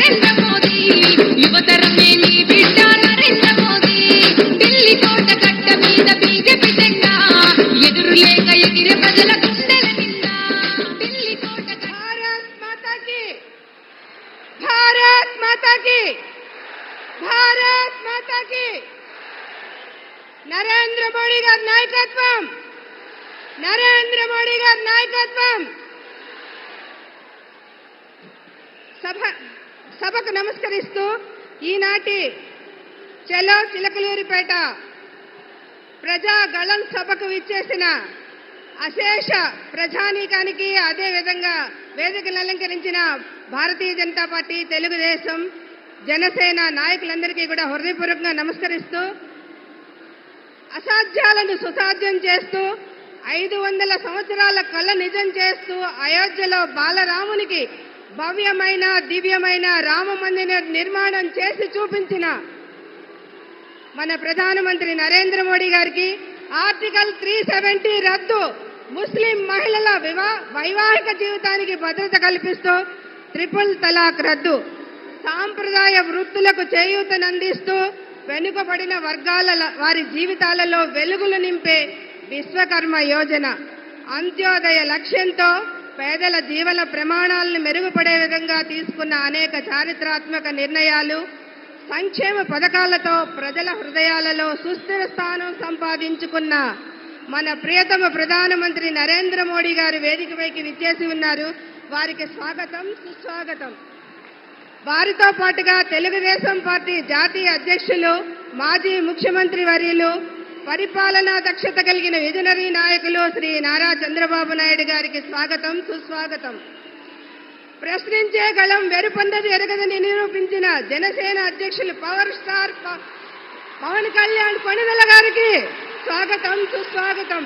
నరేంద్ర మోదీ యువతరమే నీ బిడ్డ నరేంద్ర మోదీ ఢిల్లీ కోట కట్ట మీద బీజేపీ జెండా ఎదురు లేక ఎగిరే ప్రజల గుండెల నిండా ఢిల్లీ కోట భారత్ మాతా కీ భారత్ మాతా కీ భారత్ మాతా కీ నరేంద్ర మోడీ గారి నాయకత్వం నరేంద్ర మోడీ గారి నాయకత్వం సభకు నమస్కరిస్తూ ఈనాటి చలో చిలకలూరిపేట ప్రజాగళం సభకు విచ్చేసిన అశేష ప్రజానీకానికి అదేవిధంగా వేదికను అలంకరించిన భారతీయ జనతా పార్టీ తెలుగుదేశం జనసేన నాయకులందరికీ కూడా హృదయపూర్వకంగా నమస్కరిస్తూ అసాధ్యాలను సుసాధ్యం చేస్తూ 500 సంవత్సరాల కళ నిజం చేస్తూ అయోధ్యలో బాలరామునికి భవ్యమైన దివ్యమైన రామ మందిర నిర్మాణం చేసి చూపించిన మన ప్రధానమంత్రి నరేంద్ర మోడీ గారికి ఆర్టికల్ 370 రద్దు, ముస్లిం మహిళల వైవాహిక జీవితానికి భద్రత కల్పిస్తూ ట్రిపుల్ తలాక్ రద్దు, సాంప్రదాయ వృత్తులకు చేయూతనందిస్తూ వెనుకబడిన వర్గాల వారి జీవితాలలో వెలుగులు నింపే విశ్వకర్మ యోజన, అంత్యోదయ లక్ష్యంతో పేదల జీవన ప్రమాణాలను మెరుగుపడే విధంగా తీసుకున్న అనేక చారిత్రాత్మక నిర్ణయాలు, సంక్షేమ పథకాలతో ప్రజల హృదయాలలో సుస్థిర స్థానం సంపాదించుకున్న మన ప్రియతమ ప్రధానమంత్రి నరేంద్ర మోడీ గారు వేదికపైకి విచ్చేసి ఉన్నారు. వారికి స్వాగతం, సుస్వాగతం. వారితో పాటుగా తెలుగుదేశం పార్టీ జాతీయ అధ్యక్షులు, మాజీ ముఖ్యమంత్రి వర్యులు, పరిపాలనా దక్షత కలిగిన విజనరీ నాయకులు శ్రీ నారా చంద్రబాబు నాయుడు గారికి స్వాగతం, సుస్వాగతం. ప్రశ్నించే గళం వెరుపొందది ఎరగదని నిరూపించిన జనసేన అధ్యక్షులు పవర్ స్టార్ పవన్ కళ్యాణ్ కొణిదెల గారికి స్వాగతం, సుస్వాగతం.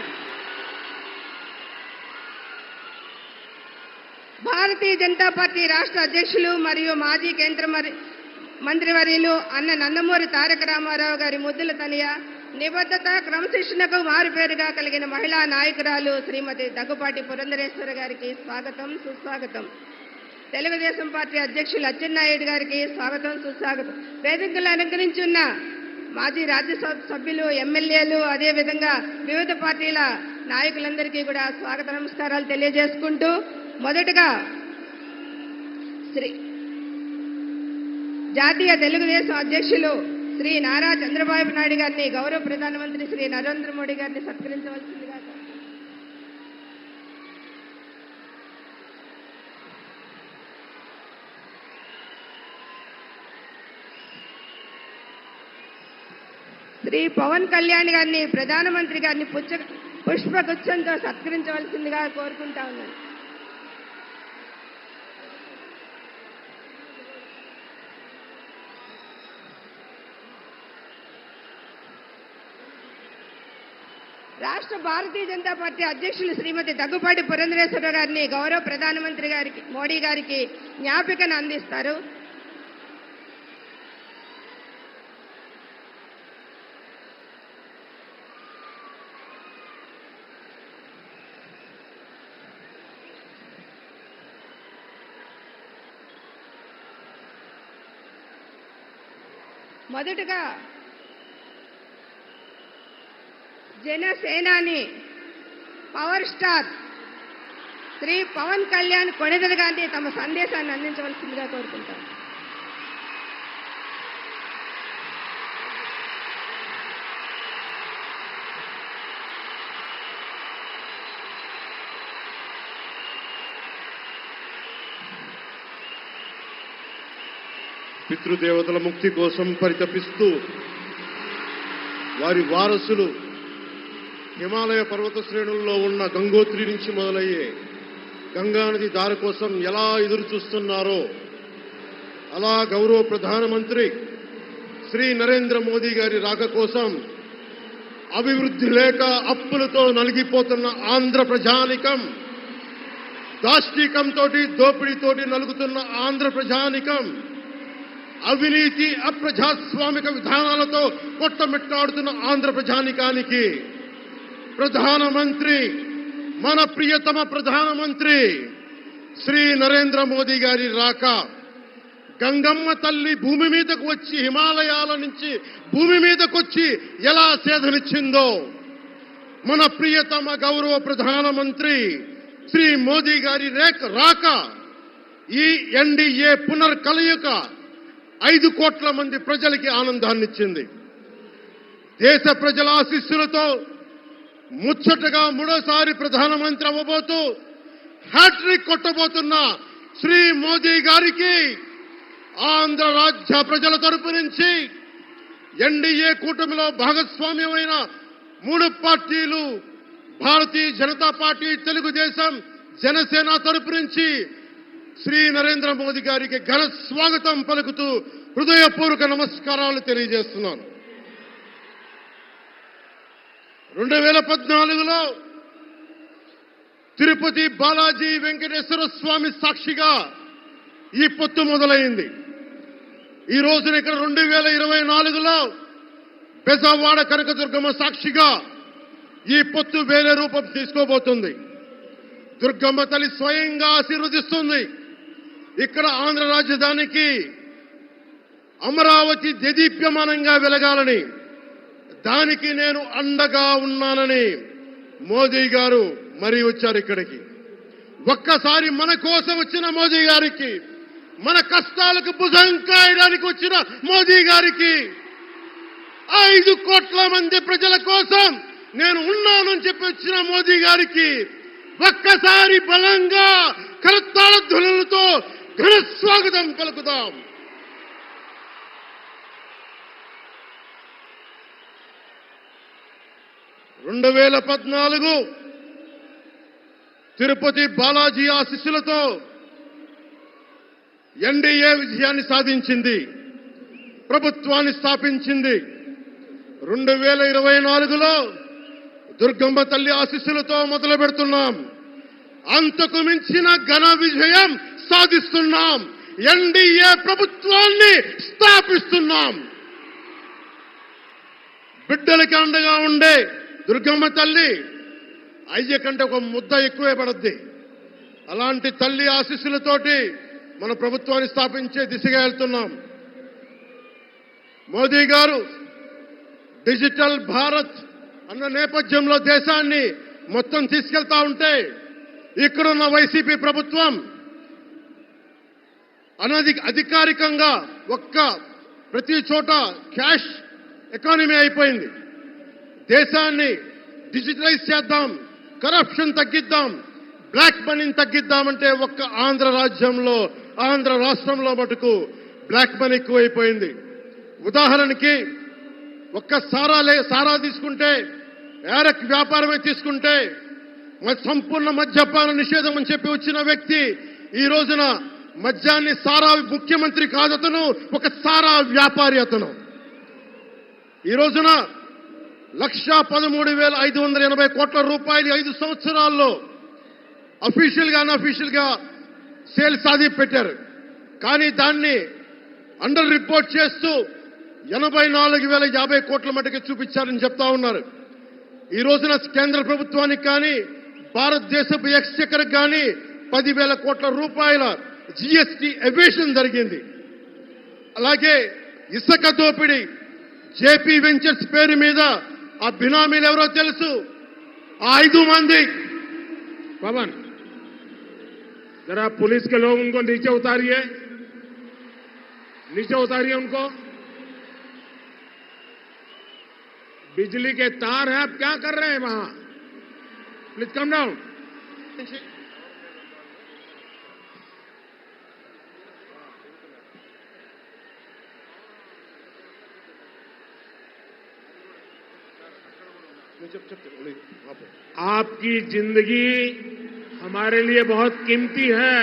భారతీయ జనతా పార్టీ రాష్ట్ర అధ్యక్షులు మరియు మాజీ కేంద్ర మంత్రివర్యులు అన్న నందమూరి తారక రామారావు గారి ముద్దుల తనయ, నిబద్ధత క్రమశిక్షణకు మారుపేరుగా కలిగిన మహిళా నాయకురాలు శ్రీమతి దగ్గుపాటి పురంధరేశ్వర గారికి స్వాగతం, సుస్వాగతం. తెలుగుదేశం పార్టీ అధ్యక్షులు అచ్చెన్నాయుడు గారికి స్వాగతం, సుస్వాగతం. వేదికలు అలంకరించున్న మాజీ రాజ్యసభ సభ్యులు, ఎమ్మెల్యేలు, అదేవిధంగా వివిధ పార్టీల నాయకులందరికీ కూడా స్వాగత నమస్కారాలు తెలియజేసుకుంటూ మొదటగా జాతీయ తెలుగుదేశం అధ్యక్షులు శ్రీ నారా చంద్రబాబు నాయుడు గారిని గౌరవ ప్రధానమంత్రి శ్రీ నరేంద్ర మోడీ గారిని సత్కరించవలసిందిగా. శ్రీ పవన్ కళ్యాణ్ గారిని ప్రధానమంత్రి గారిని పుష్పగుచ్చంతో సత్కరించవలసిందిగా కోరుకుంటా ఉన్నాను. రాష్ట్ర భారతీయ జనతా పార్టీ అధ్యక్షులు శ్రీమతి దగ్గుపాటి పురంధరేశ్వర గారిని గౌరవ ప్రధానమంత్రి గారికి మోడీ గారికి జ్ఞాపికను అందిస్తారు. మొదటగా జనసేనాని పవర్ స్టార్ శ్రీ పవన్ కళ్యాణ్ కొణిదెల గారిని తమ సందేశాన్ని అందించవలసిందిగా కోరుకుంటారు. పితృదేవతల ముక్తి కోసం పరితపిస్తూ వారి వారసులు హిమాలయ పర్వత శ్రేణుల్లో ఉన్న గంగోత్రి నుంచి మొదలయ్యే గంగానది దారి కోసం ఎలా ఎదురు చూస్తున్నారో అలా గౌరవ ప్రధానమంత్రి శ్రీ నరేంద్ర మోదీ గారి రాక కోసం అభివృద్ధి లేక అప్పులతో నలిగిపోతున్న ఆంధ్ర ప్రజానికం, దాష్టీకంతో దోపిడీతోటి నలుగుతున్న ఆంధ్ర ప్రజానికం, అవినీతి అప్రజాస్వామిక విధానాలతో కొట్టమిట్టాడుతున్న ఆంధ్ర ప్రజానికానికి ప్రధానమంత్రి, మన ప్రియతమ ప్రధానమంత్రి శ్రీ నరేంద్ర మోదీ గారి రాక గంగమ్మ తల్లి భూమి మీదకు వచ్చి హిమాలయాల నుంచి భూమి మీదకు వచ్చి ఎలా సేధనిచ్చిందో మన ప్రియతమ గౌరవ ప్రధానమంత్రి శ్రీ మోదీ గారి రాక ఈ ఎన్డీఏ పునర్కలయిక 5 కోట్ల మంది ప్రజలకి ఆనందాన్నిచ్చింది. దేశ ప్రజల ఆశీస్సులతో ముచ్చటగా 3వ ప్రధానమంత్రి అవ్వబోతూ హ్యాట్రిక్ కొట్టబోతున్న శ్రీ మోదీ గారికి ఆంధ్ర రాజ్య ప్రజల తరపు నుంచి ఎన్డీఏ కూటమిలో భాగస్వామ్యమైన 3 పార్టీలు భారతీయ జనతా పార్టీ, తెలుగుదేశం, జనసేన తరపు నుంచి శ్రీ నరేంద్ర మోదీ గారికి ఘన స్వాగతం పలుకుతూ హృదయపూర్వక నమస్కారాలు తెలియజేస్తున్నాను. 2014లో తిరుపతి బాలాజీ వెంకటేశ్వర స్వామి సాక్షిగా ఈ పొత్తు మొదలైంది. ఈ రోజున ఇక్కడ 2024లో బెజవాడ కనకదుర్గమ్మ సాక్షిగా ఈ పొత్తు వేరే రూపం తీసుకోబోతుంది. దుర్గమ్మ తల్లి స్వయంగా ఆశీర్వదిస్తుంది. ఇక్కడ ఆంధ్ర రాజధానికి అమరావతి దేదీప్యమానంగా వెలగాలని, దానికి నేను అండగా ఉన్నానని మోదీ గారు మరీ వచ్చారు ఇక్కడికి. ఒక్కసారి మన కోసం వచ్చిన మోదీ గారికి, మన కష్టాలకు భుజం కాయడానికి వచ్చిన మోదీ గారికి, 5 కోట్ల మంది ప్రజల కోసం నేను ఉన్నానని చెప్పి వచ్చిన మోదీ గారికి ఒక్కసారి బలంగా కరతాళ ధ్వనులతో ఘన స్వాగతం పలుకుదాం. (2014) తిరుపతి బాలాజీ ఆశీస్సులతో ఎన్డీఏ విజయాన్ని సాధించింది, ప్రభుత్వాన్ని స్థాపించింది. 2024లో దుర్గమ్మ తల్లి ఆశీస్సులతో మొదలు పెడుతున్నాం. అంతకు మించిన ఘన విజయం సాధిస్తున్నాం. ఎన్డీఏ ప్రభుత్వాన్ని స్థాపిస్తున్నాం. బిడ్డలకి అండగా ఉండే దుర్గమ్మ తల్లి అయ్య కంటే ఒక ముద్ద ఎక్కువే పడద్ది. అలాంటి తల్లి ఆశీస్సులతోటి మన ప్రభుత్వాన్ని స్థాపించే దిశగా వెళ్తున్నాం. మోదీ గారు డిజిటల్ భారత్ అన్న నేపథ్యంలో దేశాన్ని మొత్తం తీసుకెళ్తా ఉంటే, ఇక్కడున్న వైసీపీ ప్రభుత్వం అధికారికంగా ప్రతి చోట క్యాష్ ఎకానమీ అయిపోయింది. దేశాన్ని డిజిటలైజ్ చేద్దాం, కరప్షన్ తగ్గిద్దాం, బ్లాక్ మనీని తగ్గిద్దామంటే ఆంధ్ర రాజ్యంలో, ఆంధ్ర రాష్ట్రంలో మటుకు బ్లాక్ మనీ ఎక్కువైపోయింది. ఉదాహరణకి సారా తీసుకుంటే, ఏరక్ వ్యాపారమే తీసుకుంటే, సంపూర్ణ మద్యపాన నిషేధం అని చెప్పి వచ్చిన వ్యక్తి ఈ రోజున మద్యాన్ని సారా ముఖ్యమంత్రి కాదతను, ఒక సారా వ్యాపారి అతను. ఈ రోజున 1,13,580 కోట్ల రూపాయలు 5 సంవత్సరాల్లో అఫీషియల్ గా అన్అఫీషియల్ గా సేల్స్ అది పెట్టారు. కానీ దాన్ని అండర్ రిపోర్ట్ చేస్తూ 84,050 కోట్ల మటుకు చూపించారని చెప్తా ఉన్నారు. ఈ రోజున కేంద్ర ప్రభుత్వానికి కానీ, భారతదేశపు ఎక్స్చెక్కర్ కానీ 10,000 కోట్ల రూపాయల జీఎస్టీ ఎవేషన్ జరిగింది. అలాగే ఇసుక దోపిడీ, జేపీ వెంచర్స్ పేరు మీద ఆ బినామీలు ఎవరో తెలుసు, ఆ 5 మంది. पवन, जरा पुलिस के लोग उनको नीचे उतारिए, नीचे उतारिए उनको. बिजली के तार हैं, आप क्या कर रहे हैं वहां? Please come down. आपकी जिंदगी हमारे लिए बहुत कीमती है.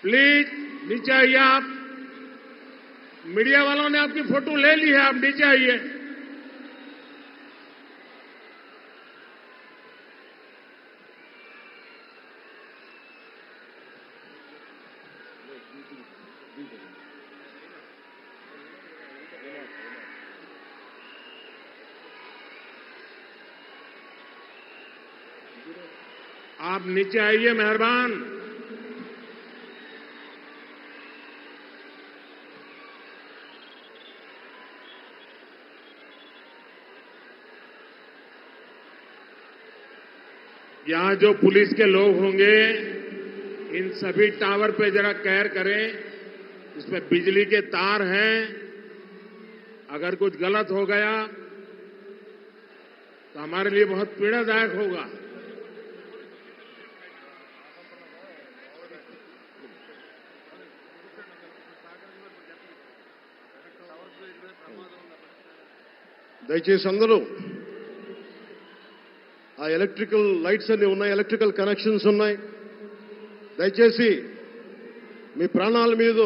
प्लीज नीचे आइए. आप मीडिया वालों ने आपकी फोटो ले ली है, आप नीचे आइए. आप नीचे आइए, मेहरबान. यहाँ जो पुलिस के लोग होंगे इन सभी टावर पे जरा केयर करें, इसमें बिजली के तार हैं, अगर कुछ गलत हो गया तो हमारे लिए बहुत पीड़ादायक होगा। దయచేసి అందరూ ఆ ఎలక్ట్రికల్ లైట్స్ అన్ని ఉన్నాయి, ఎలక్ట్రికల్ కనెక్షన్స్ ఉన్నాయి. దయచేసి మీ ప్రాణాల మీద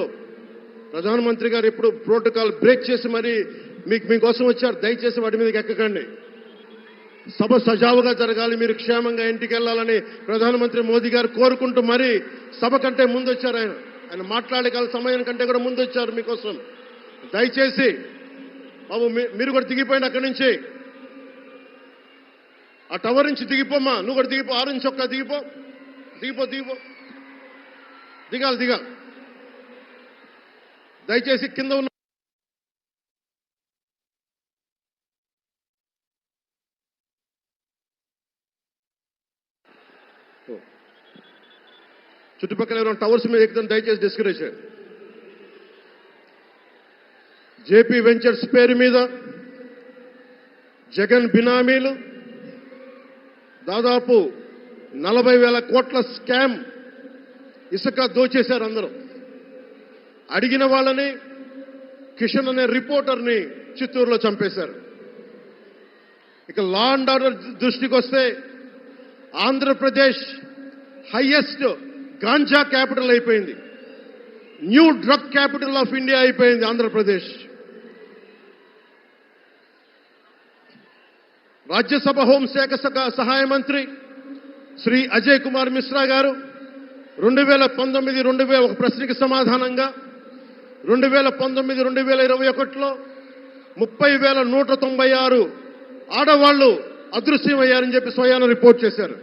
ప్రధానమంత్రి గారు ఎప్పుడు ప్రోటోకాల్ బ్రేక్ చేసి మరి మీకోసం వచ్చారు. దయచేసి వాటి మీదకి ఎక్కకండి. సభ సజావుగా జరగాలి, మీరు క్షేమంగా ఇంటికి వెళ్ళాలని ప్రధానమంత్రి మోదీ గారు కోరుకుంటూ మరి సభ కంటే ముందు వచ్చారు. ఆయన మాట్లాడగల సమయం కంటే కూడా ముందు వచ్చారు మీకోసం. దయచేసి బాబు మీరు కూడా దిగిపోయిన అక్కడి నుంచి, ఆ టవర్ నుంచి దిగిపోమ్మా. నువ్వు కూడా దిగిపో, ఆరెంజ్ చొక్కా దిగిపో, దిగిపో దిగిపో దిగాలి. దయచేసి కింద ఉన్న చుట్టుపక్కల ఎవరైనా టవర్స్ మీద ఎక్కుతాను దయచేసి డిస్కరేజ్ చేయండి. జేపీ వెంచర్స్ పేరు మీద జగన్ బినామీలు దాదాపు 40,000 కోట్ల స్కామ్ ఇసుక దోచేశారు. అందరూ అడిగిన వాళ్ళని కిషన్ అనే రిపోర్టర్ని చిత్తూరులో చంపేశారు. ఇక లా అండ్ ఆర్డర్ దృష్టికి వస్తే ఆంధ్రప్రదేశ్ హైయెస్ట్ గాంజా క్యాపిటల్ అయిపోయింది. New drug capital of India అయిపోయింది ఆంధ్రప్రదేశ్. రాజ్యసభ హోంశాఖ సహాయ మంత్రి శ్రీ అజయ్ కుమార్ మిశ్రా గారు 2019 ఒక ప్రశ్నకి సమాధానంగా 2019-2021లో 30,196 ఆడవాళ్లు అదృశ్యమయ్యారని చెప్పి స్వయాన రిపోర్ట్ చేశారు.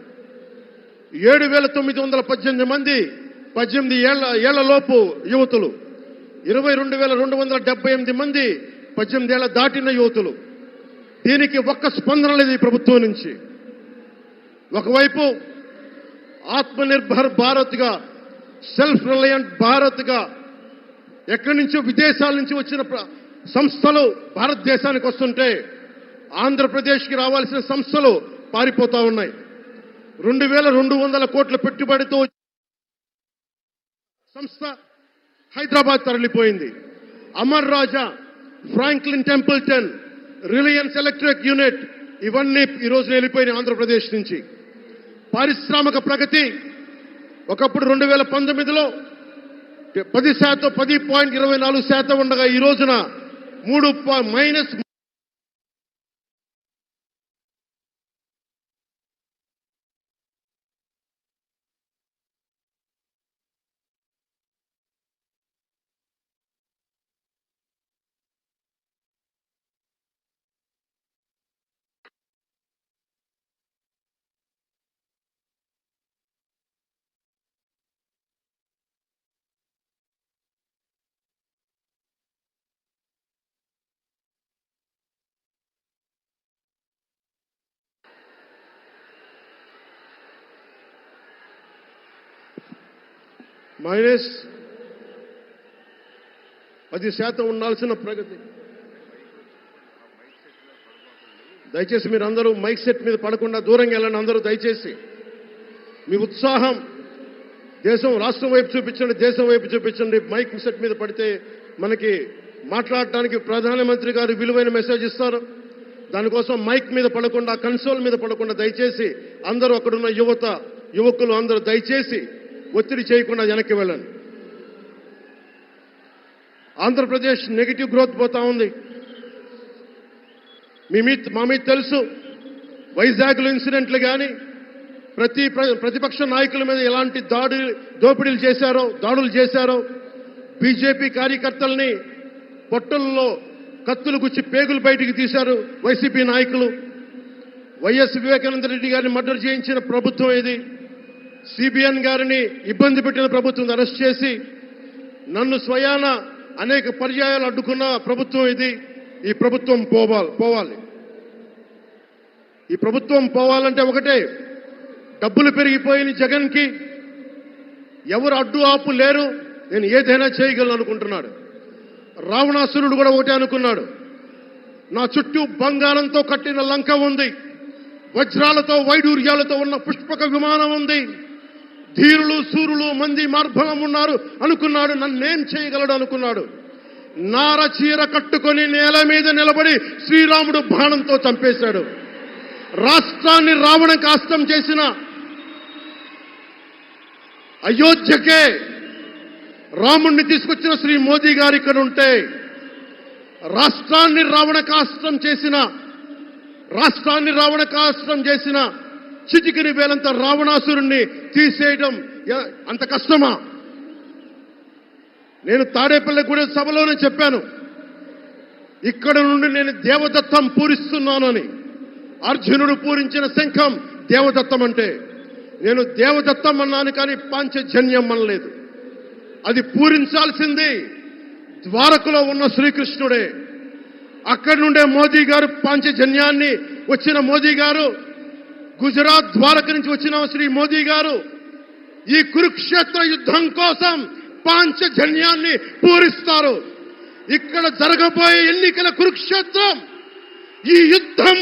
7,918 మంది 18 ఏళ్లలోపు యువతులు, 22,278 మంది 18 ఏళ్ల దాటిన యువతులు. దీనికి ఒక్క స్పందన లేదు ఈ ప్రభుత్వం నుంచి. ఒకవైపు ఆత్మనిర్భర్ భారత్గా, సెల్ఫ్ రిలయంట్ భారత్గా ఎక్కడి నుంచో విదేశాల నుంచి వచ్చిన సంస్థలు భారతదేశానికి వస్తుంటే ఆంధ్రప్రదేశ్కి రావాల్సిన సంస్థలు పారిపోతా ఉన్నాయి. 2,200 కోట్ల పెట్టుబడితో సంస్థ హైదరాబాద్ తరలిపోయింది. Amar Raja, Franklin Templeton, Reliance electric unit ఇవన్నీ ఈ రోజు వెళ్ళిపోయినాయి ఆంధ్రప్రదేశ్ నుంచి. పారిశ్రామిక ప్రగతి ఒకప్పుడు 2019లో 10.24% ఉండగా ఈ రోజున -3. -10% ఉండాల్సిన ప్రగతి. దయచేసి మీరు అందరూ మైక్ సెట్ మీద పడకుండా దూరంగా వెళ్ళండి. అందరూ దయచేసి మీ ఉత్సాహం రాష్ట్రం వైపు చూపించండి, దేశం వైపు చూపించండి. మైక్ సెట్ మీద పడితే మనకి మాట్లాడటానికి ప్రధానమంత్రి గారు విలువైన మెసేజ్ ఇస్తారు. దానికోసం మైక్ మీద పడకుండా, కన్సోల్ మీద పడకుండా దయచేసి అందరూ అక్కడున్న యువకులు అందరూ దయచేసి ఒత్తిడి చేయకుండా వెనక్కి వెళ్ళండి. ఆంధ్రప్రదేశ్ నెగిటివ్ గ్రోత్ పోతా ఉంది. మా మీద తెలుసు వైజాగ్లో ఇన్సిడెంట్లు కానీ ప్రతిపక్ష నాయకుల మీద ఎలాంటి దాడులు చేశారో, బీజేపీ కార్యకర్తల్ని పొట్టల్లో కత్తులు గుచ్చి పేగులు బయటికి తీశారు వైసీపీ నాయకులు. వైఎస్ వివేకానంద రెడ్డి గారిని మర్డర్ చేయించిన ప్రభుత్వం ఇది. సిబిఎన్ గారిని ఇబ్బంది పెట్టిన ప్రభుత్వం అరెస్ట్ చేసి నన్ను స్వయాన అనేక పర్యాయాలు అడ్డుకున్న ప్రభుత్వం ఇది. ఈ ప్రభుత్వం పోవాలి. ఈ ప్రభుత్వం పోవాలంటే ఒకటే, డబ్బులు పెరిగిపోయిన జగన్కి ఎవరు అడ్డు ఆపు లేరు, నేను ఏదైనా చేయగలను అనుకుంటున్నాడు. రావణాసురుడు కూడా ఒకటే అనుకున్నాడు, నా చుట్టూ బంగారంతో కట్టిన లంక ఉంది, వజ్రాలతో వైడూర్యాలతో ఉన్న పుష్పక విమానం ఉంది, ధీరులు సూరులు మంది మార్బలం ఉన్నారు అనుకున్నాడు. నన్నేం చేయగలడు అనుకున్నాడు. నార చీర కట్టుకొని నేల మీద నిలబడి శ్రీరాముడు బాణంతో చంపేశాడు. రాష్ట్రాన్ని రావణ కాష్టం చేసిన అయోధ్యకే రాముణ్ణి తీసుకొచ్చిన శ్రీ మోదీ గారు ఇక్కడ ఉంటే, రాష్ట్రాన్ని రావణ కాష్టం చేసిన చిటికిని వేలంత రావణాసురుణ్ణి తీసేయడం అంత కష్టమా? నేను తాడేపల్లిగూడెం సభలోనే చెప్పాను, ఇక్కడ నుండి నేను దేవదత్తం పూరిస్తున్నానని. అర్జునుడు పూరించిన శంఖం దేవదత్తం అంటే, నేను దేవదత్తం అన్నాను కానీ పాంచజన్యం అనలేదు. అది పూరించాల్సింది ద్వారకలో ఉన్న శ్రీకృష్ణుడే. అక్కడి నుండే మోదీ గారు పాంచజన్యాన్ని వచ్చిన మోదీ గారు, గుజరాత్ ద్వారక నుంచి వచ్చిన శ్రీ మోదీ గారు ఈ కురుక్షేత్ర యుద్ధం కోసం పాంచజన్యాన్ని పూరిస్తారు. ఇక్కడ జరగబోయే ఎన్నికల కురుక్షేత్రం, ఈ యుద్ధం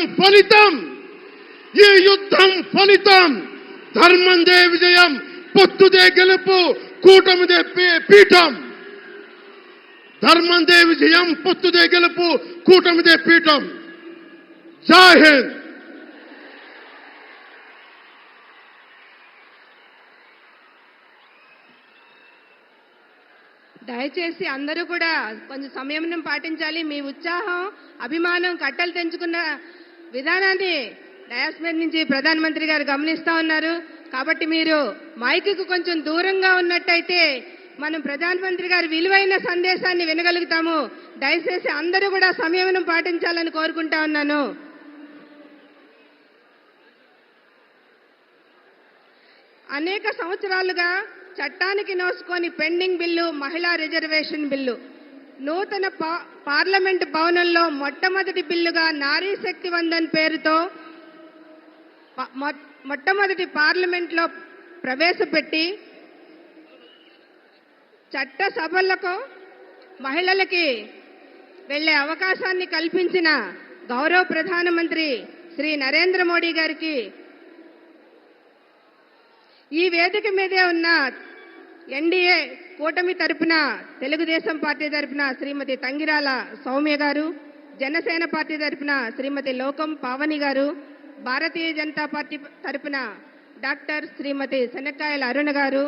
ఫలితం ధర్మందే విజయం, పొత్తుదే గెలుపు, కూటమిదే పీఠం. ధర్మందే విజయం, పొత్తుదే గెలుపు, కూటమిదే పీఠం. జై హింద్. దయచేసి అందరూ కూడా కొంచెం సంయమనం పాటించాలి. మీ ఉత్సాహం, అభిమానం కట్టలు తెంచుకున్న విధానాన్ని డయాస్ మీద నుంచి ప్రధానమంత్రి గారు గమనిస్తా ఉన్నారు. కాబట్టి మీరు మైకుకు కొంచెం దూరంగా ఉన్నట్టయితే మనం ప్రధానమంత్రి గారి విలువైన సందేశాన్ని వినగలుగుతాము. దయచేసి అందరూ కూడా సంయమనం పాటించాలని కోరుకుంటా ఉన్నాను. అనేక సంవత్సరాలుగా చట్టానికి నోసుకొని పెండింగ్ బిల్లు మహిళా రిజర్వేషన్ బిల్లు నూతన పార్లమెంట్ భవనంలో మొట్టమొదటి బిల్లుగా నారీ శక్తి వందన్ పేరుతో మొట్టమొదటి పార్లమెంట్లో ప్రవేశపెట్టి చట్ట సభలకు మహిళలకి వెళ్లే అవకాశాన్ని కల్పించిన గౌరవ ప్రధానమంత్రి శ్రీ నరేంద్ర మోడీ గారికి ఈ వేదిక మీదే ఉన్న ఎన్డీఏ కూటమి తరపున తెలుగుదేశం పార్టీ తరపున శ్రీమతి తంగిరాల సౌమ్య గారు, జనసేన పార్టీ తరపున శ్రీమతి లోకం పావని గారు, భారతీయ జనతా పార్టీ తరపున డాక్టర్ శ్రీమతి శనక్కాయల అరుణ గారు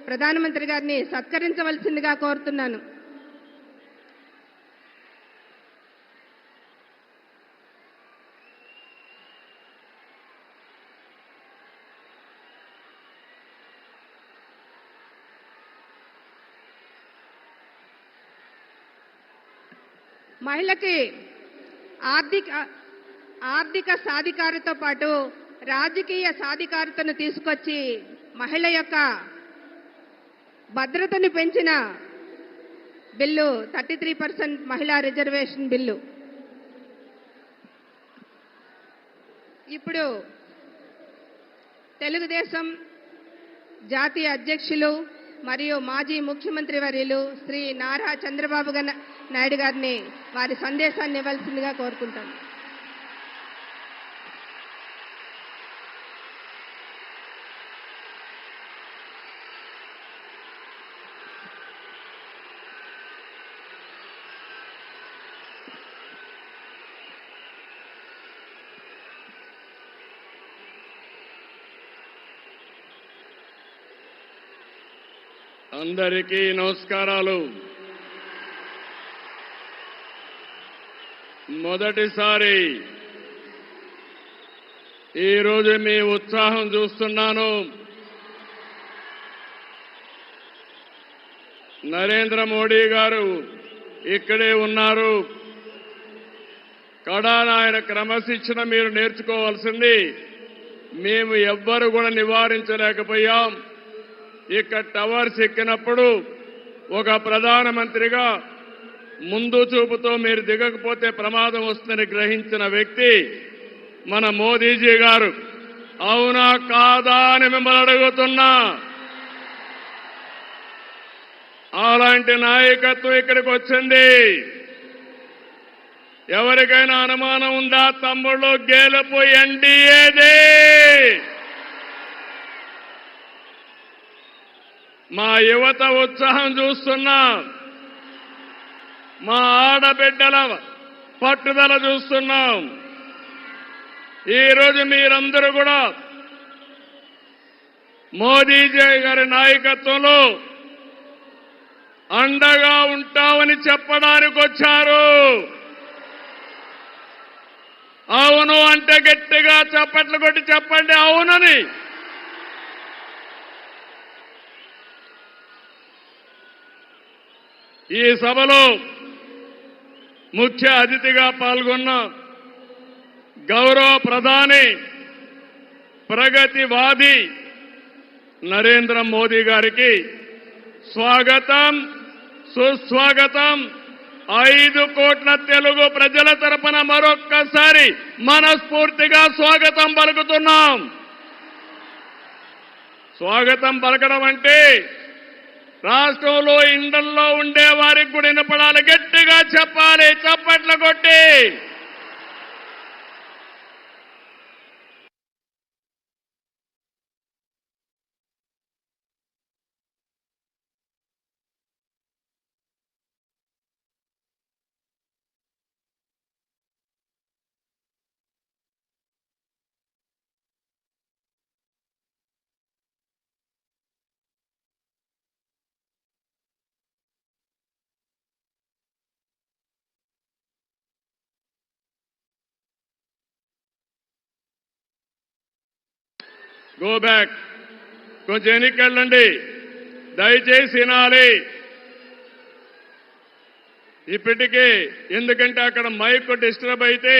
ప్రధానమంత్రి గారిని సత్కరించవలసిందిగా కోరుతున్నాను. మహిళకి ఆర్థిక సాధికారతతో పాటు రాజకీయ సాధికారతను తీసుకొచ్చి మహిళ యొక్క భద్రతను పెంచిన బిల్లు 33% మహిళా రిజర్వేషన్ బిల్లు. ఇప్పుడు తెలుగుదేశం జాతీయ అధ్యక్షులు మరియు మాజీ ముఖ్యమంత్రి వర్యులు శ్రీ నారా చంద్రబాబు నాయుడు గారిని వారి సందేశాన్ని ఇవ్వాల్సిందిగా కోరుకుంటాను. అందరికీ నమస్కారాలు. మొదటిసారి ఈరోజు మీ ఉత్సాహం చూస్తున్నాను. నరేంద్ర మోడీ గారు ఇక్కడే ఉన్నారు. కడాన ఆయన క్రమశిక్షణ మీరు నేర్చుకోవాల్సింది. మేము ఎవ్వరు కూడా నివారించలేకపోయాం. ఇక్కడ టవర్స్ ఎక్కినప్పుడు ఒక ప్రధానమంత్రిగా ముందు చూపుతో మీరు దిగకపోతే ప్రమాదం వస్తుందని గ్రహించిన వ్యక్తి మన మోదీజీ గారు. అవునా కాదా అని మిమ్మల్ని అడుగుతున్నా. అలాంటి నాయకత్వం ఇక్కడికి వచ్చింది. ఎవరికైనా అనుమానం ఉందా? తమ్ముళ్ళు, గెలుపు ఎన్డీఏదే. మా యువత ఉత్సాహం చూస్తున్నా, మా ఆడబిడ్డల పట్టుదల చూస్తున్నాం. ఈరోజు మీరందరూ కూడా మోదీజీ గారి నాయకత్వంలో అండగా ఉంటామని చెప్పడానికి వచ్చారు. అవును అంటే గట్టిగా చప్పట్లు కొట్టి చెప్పండి అవునని. ఈ సభలో ముఖ్య అతిథిగా పాల్గొన్న గౌరవ ప్రధాని, ప్రగతివాది నరేంద్ర మోదీ గారికి స్వాగతం, సుస్వాగతం. 5 కోట్ల తెలుగు ప్రజల తరపున మరొక్కసారి మనస్ఫూర్తిగా స్వాగతం పలుకుతున్నాం. స్వాగతం పలకడం అంటే రాష్ట్రంలో ఇండల్లో ఉండే వారికి కూడా వినపడాలి. గట్టిగా చెప్పాలి, చప్పట్లు కొట్టి. గో బ్యాక్, కొంచెం ఎన్నికెళ్ళండి, దయచేసి వినాలి. ఇప్పటికే ఎందుకంటే అక్కడ మైక్ డిస్టర్బ్ అయితే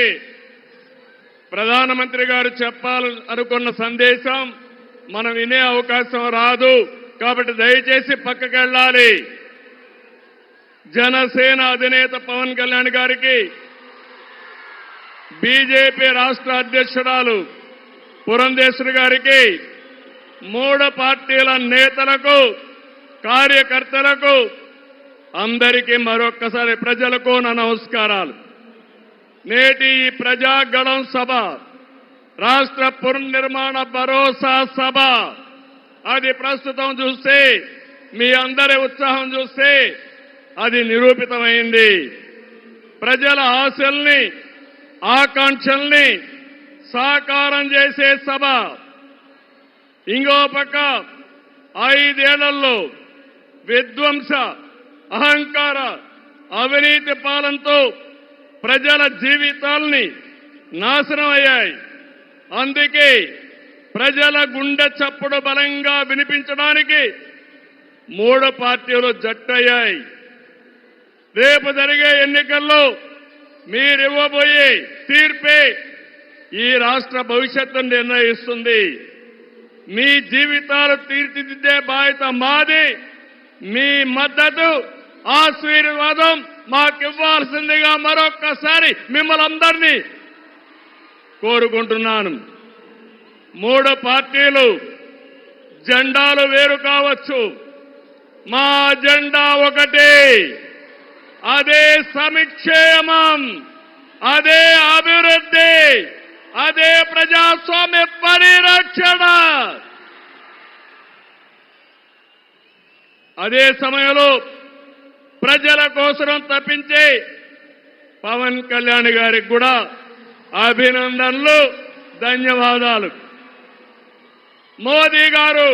ప్రధానమంత్రి గారు చెప్పాలనుకున్న సందేశం మనం వినే అవకాశం రాదు. కాబట్టి దయచేసి పక్కకి వెళ్ళాలి. జనసేన అధినేత పవన్ కళ్యాణ్ గారికి, బీజేపీ రాష్ట్ర అధ్యక్షురాలు పురంధేశ్వరి గారికి, 3 పార్టీల నేతలకు, కార్యకర్తలకు, అందరికీ మరొక్కసారి ప్రజలకు నా నమస్కారాలు. నేటి ఈ ప్రజాగళం సభ రాష్ట్ర పునర్నిర్మాణ భరోసా సభ. అది ప్రస్తుతం చూస్తే, మీ అందరి ఉత్సాహం చూస్తే అది నిరూపితమైంది. ప్రజల ఆశల్ని, ఆకాంక్షల్ని సాకారం చేసే సభ. ఇంకో పక్క 5 ఏళ్లలో విధ్వంస, అహంకార, అవినీతి పాలనతో ప్రజల జీవితాల్ని నాశనం అయ్యాయి. అందుకే ప్రజల గుండె చప్పుడు బలంగా వినిపించడానికి 3 పార్టీలు జట్టయ్యాయి. రేపు జరిగే ఎన్నికల్లో మీరివ్వబోయే తీర్పే ఈ రాష్ట్ర భవిష్యత్తును నిర్ణయిస్తుంది. మీ జీవితాలు తీర్చిదిద్దే బాధ్యత మాది. మీ మద్దతు, ఆశీర్వాదం మాకివ్వాల్సిందిగా మరొక్కసారి మిమ్మల్ని అందరినీ కోరుకుంటున్నాను. 3 పార్టీలు జెండాలు వేరు కావచ్చు, మా జెండా ఒకటే. అదే సంక్షేమం, అదే అభివృద్ధి, అదే ప్రజాస్వామ్య పరిరక్షణ. అదే సమయంలో ప్రజల కోసం తప్పించే పవన్ కళ్యాణ్ గారికి కూడా అభినందనలు, ధన్యవాదాలు. మోదీ గారు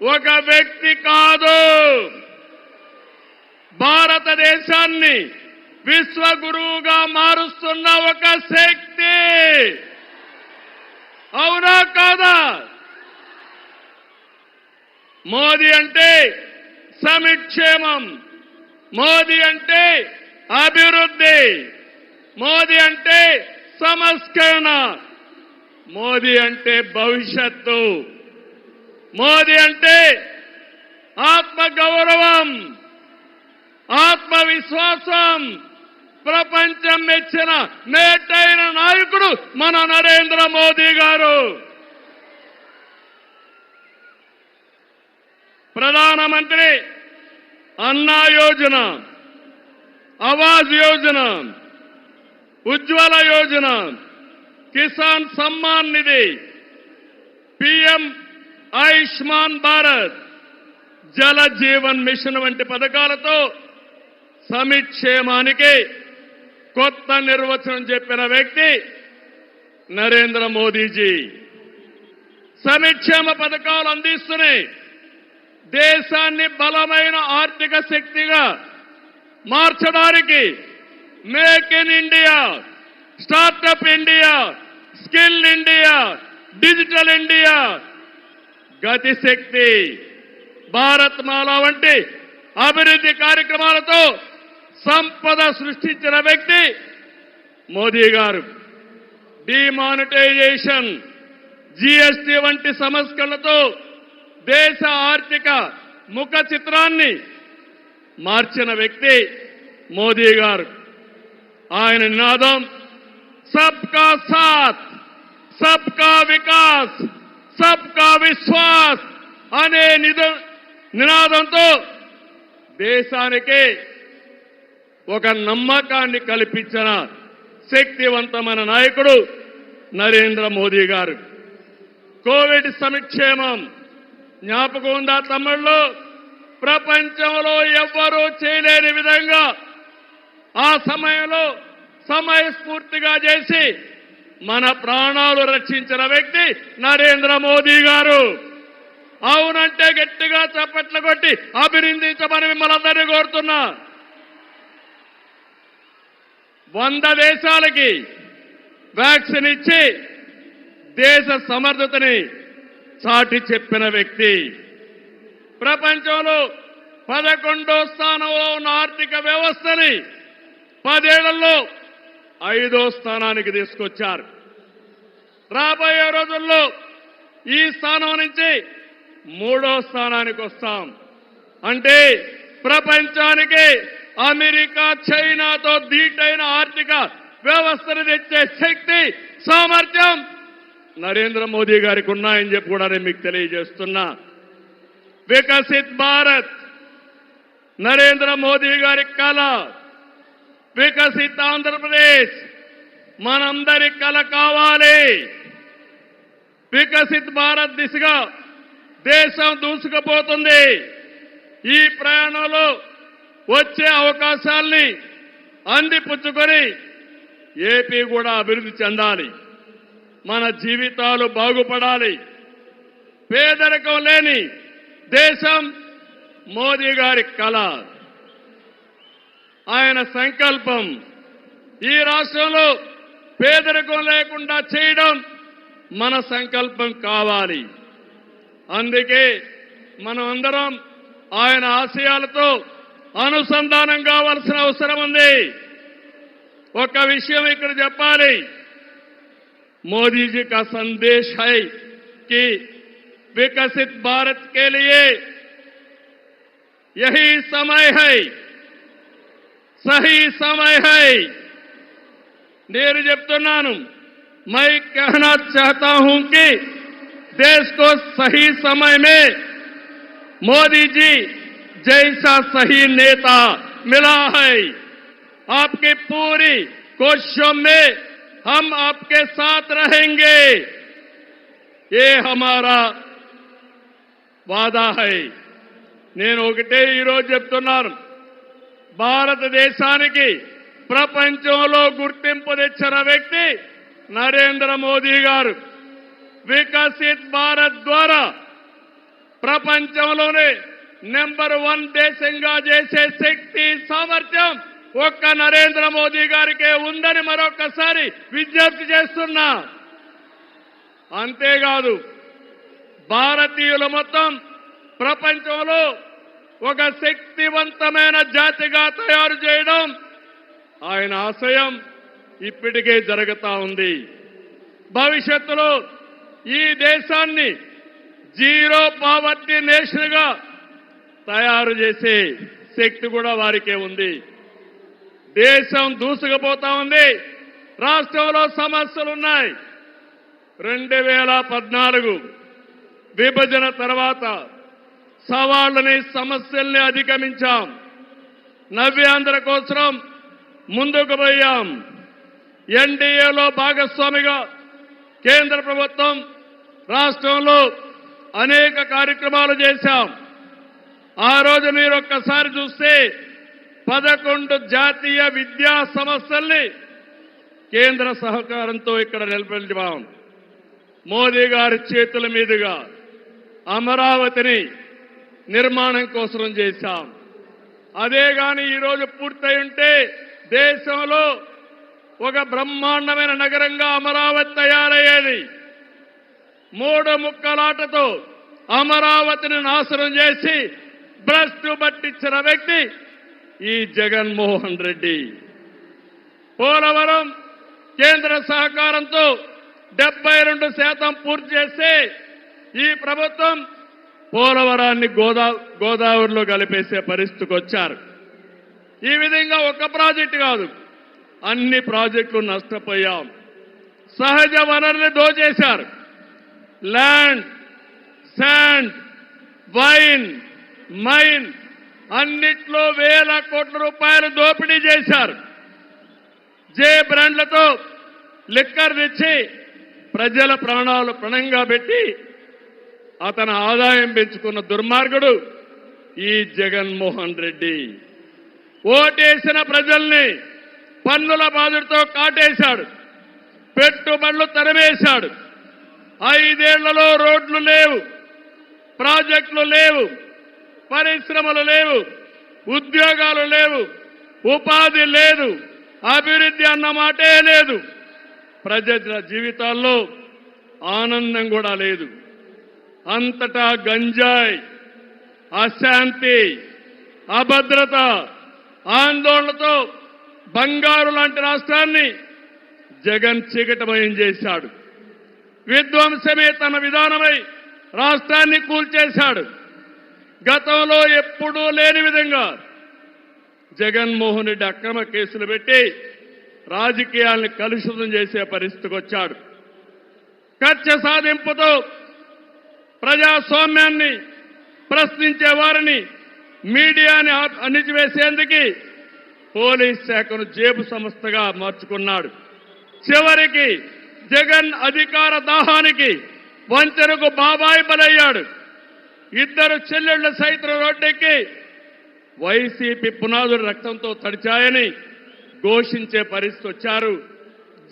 ఒక వ్యక్తి కాదు, భారతదేశాన్ని విశ్వగురువుగా మారుస్తున్న ఒక శక్తి. అవునా కాదా? మోదీ అంటే సంక్షేమం, మోదీ అంటే అభివృద్ధి, మోదీ అంటే సంస్కరణ, మోదీ అంటే భవిష్యత్తు, మోదీ అంటే ఆత్మగౌరవం, ఆత్మవిశ్వాసం. ప్రపంచం మెచ్చిన మేటైన నాయకుడు మన నరేంద్ర మోదీ గారు. ప్రధానమంత్రి అన్నా యోజన, ఆవాజ్ యోజన, ఉజ్వల యోజన, కిసాన్ సమ్మాన్ నిధి, పీఎం ఆయుష్మాన్ భారత్, జల జీవన్ మిషన్ వంటి పథకాలతో సంక్షేమానికి కొత్త నిర్వచనం చెప్పిన వ్యక్తి నరేంద్ర మోదీజీ. సంక్షేమ పథకాలు అందిస్తున్నాయి. దేశాన్ని బలమైన ఆర్థిక శక్తిగా మార్చడానికి make in India, startup India, skill India, digital India, Gatishakti, Bharat Mala వంటి అభివృద్ధి కార్యక్రమాలతో సంపద సృష్టించిన వ్యక్తి మోదీ గారు. డిమానిటైజేషన్, జీఎస్టీ వంటి సంస్కరణలతో దేశ ఆర్థిక ముఖ చిత్రాన్ని మార్చిన వ్యక్తి మోదీ గారు. ఆయన నినాదం సబ్కా సాత్, సబ్కా వికాస్, సబ్కా విశ్వాస్ అనే నినాదంతో దేశానికి ఒక నమ్మకాన్ని కల్పించిన శక్తివంతమైన నాయకుడు నరేంద్ర మోదీ గారు. కోవిడ్ సంక్షేమం జ్ఞాపకం ఉందా తమిళలో? ప్రపంచంలో ఎవ్వరూ చేయలేని విధంగా ఆ సమయంలో సమయస్ఫూర్తిగా చేసి మన ప్రాణాలు రక్షించిన వ్యక్తి నరేంద్ర మోదీ గారు. అవునంటే గట్టిగా చప్పట్లు కొట్టి అభినందించమని మిమ్మల్ని అందరినీ కోరుతున్నా. 100 దేశాలకి వ్యాక్సిన్ ఇచ్చి దేశ సమర్థతని చాటి చెప్పిన వ్యక్తి. ప్రపంచంలో 11వ స్థానంలో ఉన్న ఆర్థిక వ్యవస్థని 10 ఏళ్లలో 5వ స్థానానికి తీసుకొచ్చారు. రాబోయే రోజుల్లో ఈ స్థానం నుంచి 3వ స్థానానికి వస్తాం. అంటే ప్రపంచానికి అమెరికా, చైనాతో ధీటైన ఆర్థిక వ్యవస్థను తెచ్చే శక్తి, సామర్థ్యం నరేంద్ర మోదీ గారికి ఉన్నాయని చెప్పి కూడా నేను మీకు తెలియజేస్తున్నా. వికసిత్ భారత్ నరేంద్ర మోదీ గారి కళ. వికసిత్ ఆంధ్రప్రదేశ్ మనందరి కళ కావాలి. వికసిత్ భారత్ దిశగా దేశం దూసుకుపోతుంది. ఈ ప్రయాణంలో వచ్చే అవకాశాల్ని అందిపుచ్చుకొని ఏపీ కూడా అభివృద్ధి చెందాలి. మన జీవితాలు బాగుపడాలి. పేదరికం లేని దేశం మోదీ గారి కళ, ఆయన సంకల్పం. ఈ రాష్ట్రంలో పేదరికం లేకుండా చేయడం మన సంకల్పం కావాలి. అందుకే మనం అందరం ఆయన ఆశయాలతో అనుసంధానం కావాల్సిన అవసరం ఉంది. ఒక విషయం ఇక్కడ చెప్పాలి. मोदी जी का संदेश है कि विकसित भारत के लिए यही समय है, सही समय है. నేను చెప్తున్నాను, मैं कहना चाहता हूं कि देश को सही समय में मोदी जी जैसा सही नेता मिला है. आपकी पूरी कोशिशों में हम आपके साथ रहेंगे, ये हमारा वादा है. నేను ఒకటే ఈరోజు చెప్తున్నాను, భారతదేశానికి ప్రపంచంలో గుర్తింపు తెచ్చిన వ్యక్తి నరేంద్ర మోదీ గారు. వికసిత్ భారత్ ద్వారా ప్రపంచంలోనే నెంబర్ 1 దేశంగా చేసే శక్తి, సామర్థ్యం ఒక్క నరేంద్ర మోదీ గారికే ఉందని మరొకసారి విజ్ఞప్తి చేస్తున్నా. అంతేకాదు, భారతీయులు మొత్తం ప్రపంచంలో ఒక శక్తివంతమైన జాతిగా తయారు చేయడం ఆయన ఆశయం ఇప్పటికే జరుగుతా ఉంది. భవిష్యత్తులో ఈ దేశాన్ని జీరో పావర్టీ నేషన్ గా తయారు చేసే శక్తి కూడా వారికే ఉంది. దేశం దూసుకుపోతా ఉంది. రాష్ట్రంలో సమస్యలున్నాయి. 2014 విభజన తర్వాత సవాళ్ళని సమస్యల్ని అధిగమించాం. నవ్యాంధ్ర కోసం ముందుకు పోయాం. ఎన్డీఏలో భాగస్వామిగా కేంద్ర ప్రభుత్వం రాష్ట్రంలో అనేక కార్యక్రమాలు చేశాం. ఆ రోజు మీరు ఒక్కసారి చూస్తే 11 జాతీయ విద్యా సంస్థల్ని కేంద్ర సహకారంతో ఇక్కడ నిలబెట్టాం. మోదీ గారి చేతుల మీదుగా అమరావతిని నిర్మాణం కోసం చేశాం. అదే గాని ఈరోజు పూర్తయి ఉంటే దేశంలో ఒక బ్రహ్మాండమైన నగరంగా అమరావతి తయారయ్యేది. 3 ముక్కలాటతో అమరావతిని నాశనం చేసి భ్రష్టు పట్టించిన వ్యక్తి ఈ జగన్మోహన్ రెడ్డి. పోలవరం కేంద్ర సహకారంతో 72% పూర్తి చేస్తే ఈ ప్రభుత్వం పోలవరాన్ని గోదావరిలో కలిపేసే పరిస్థితికి వచ్చారు. ఈ విధంగా ఒక ప్రాజెక్టు కాదు, అన్ని ప్రాజెక్టులు నష్టపోయాం. సహజ వనరుల్ని దోచేశారు. ల్యాండ్, శాండ్, వైన్, మైన్ అన్నిట్లో వేల కోట్ల రూపాయలు దోపిడీ చేశారు. జే బ్రాండ్లతో లిక్కర్ తెచ్చి ప్రజల ప్రాణాలు పణంగా పెట్టి అతను ఆదాయం పెంచుకున్న దుర్మార్గుడు ఈ జగన్మోహన్ రెడ్డి. ఓటేసిన ప్రజల్ని పన్నుల బాధతో కాటేశాడు. పెట్టుబడులు తరిమేశాడు. 5 ఏళ్లలో రోడ్లు లేవు, ప్రాజెక్టులు లేవు, పరిశ్రమలు లేవు, ఉద్యోగాలు లేవు, ఉపాధి లేదు, అభివృద్ధి అన్న మాటే లేదు. ప్రజల జీవితాల్లో ఆనందం కూడా లేదు. అంతటా గంజాయి, అశాంతి, అభద్రత, ఆందోళనతో బంగారు లాంటి రాష్ట్రాన్ని జగన్ చీకటమయం చేశాడు. విధ్వంసమే తన విధానమై రాష్ట్రాన్ని కూల్చేశాడు. గతంలో ఎప్పుడూ లేని విధంగా జగన్మోహన్ రెడ్డి అక్రమ కేసులు పెట్టి రాజకీయాల్ని కలుషితం చేసే పరిస్థితికి వచ్చాడు. కక్ష సాధింపుతో ప్రజాస్వామ్యాన్ని ప్రశ్నించే వారిని, మీడియాని అణిచివేసేందుకు పోలీస్ శాఖను జేబు సంస్థగా మార్చుకున్నాడు. చివరికి జగన్ అధికార దాహానికి వంచనకు బాబాయి బలయ్యాడు. 2 చెల్లెళ్లు సైతం రోడ్డెక్కి వైసీపీ పునాదులు రక్తంతో తడిచాయని ఘోషించే పరిస్థితి వచ్చారు.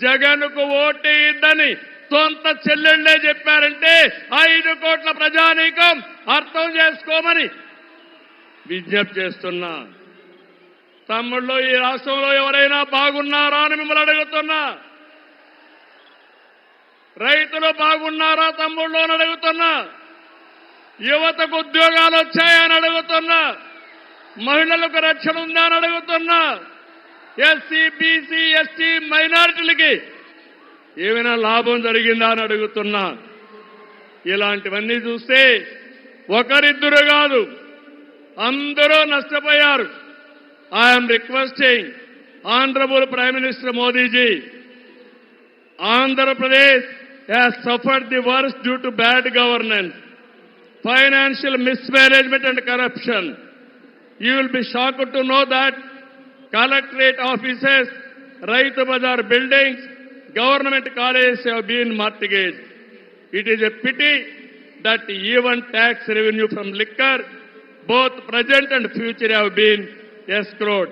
జగన్కు ఓటేయద్దని సొంత చెల్లెళ్లే చెప్పారంటే 5 కోట్ల ప్రజానీకం అర్థం చేసుకోమని విజ్ఞప్తి చేస్తున్నా. తమ్ముళ్ళు, ఈ రాష్ట్రంలో ఎవరైనా బాగున్నారా అని మిమ్మల్ని అడుగుతున్నా. రైతులు బాగున్నారా తమ్ముళ్ళు అని అడుగుతున్నా. యువతకు ఉద్యోగాలు వచ్చాయని అడుగుతున్నా. మహిళలకు రక్షణ ఉందా అని అడుగుతున్నా. ఎస్సీ, బీసీ, ఎస్టీ మైనారిటీలకి ఏమైనా లాభం జరిగిందా అని అడుగుతున్నా. ఇలాంటివన్నీ చూస్తే ఒకరిద్దరు కాదు, అందరూ నష్టపోయారు. I'm requesting honourable prime minister Modiji, Andhra has suffered the worst due to bad governance, financial mismanagement and corruption. You will be shocked to know that collectorate offices, Raitu Bazar buildings, government colleges have been mortgaged. It is a pity that even tax revenue from liquor, both present and future, have been escrowed.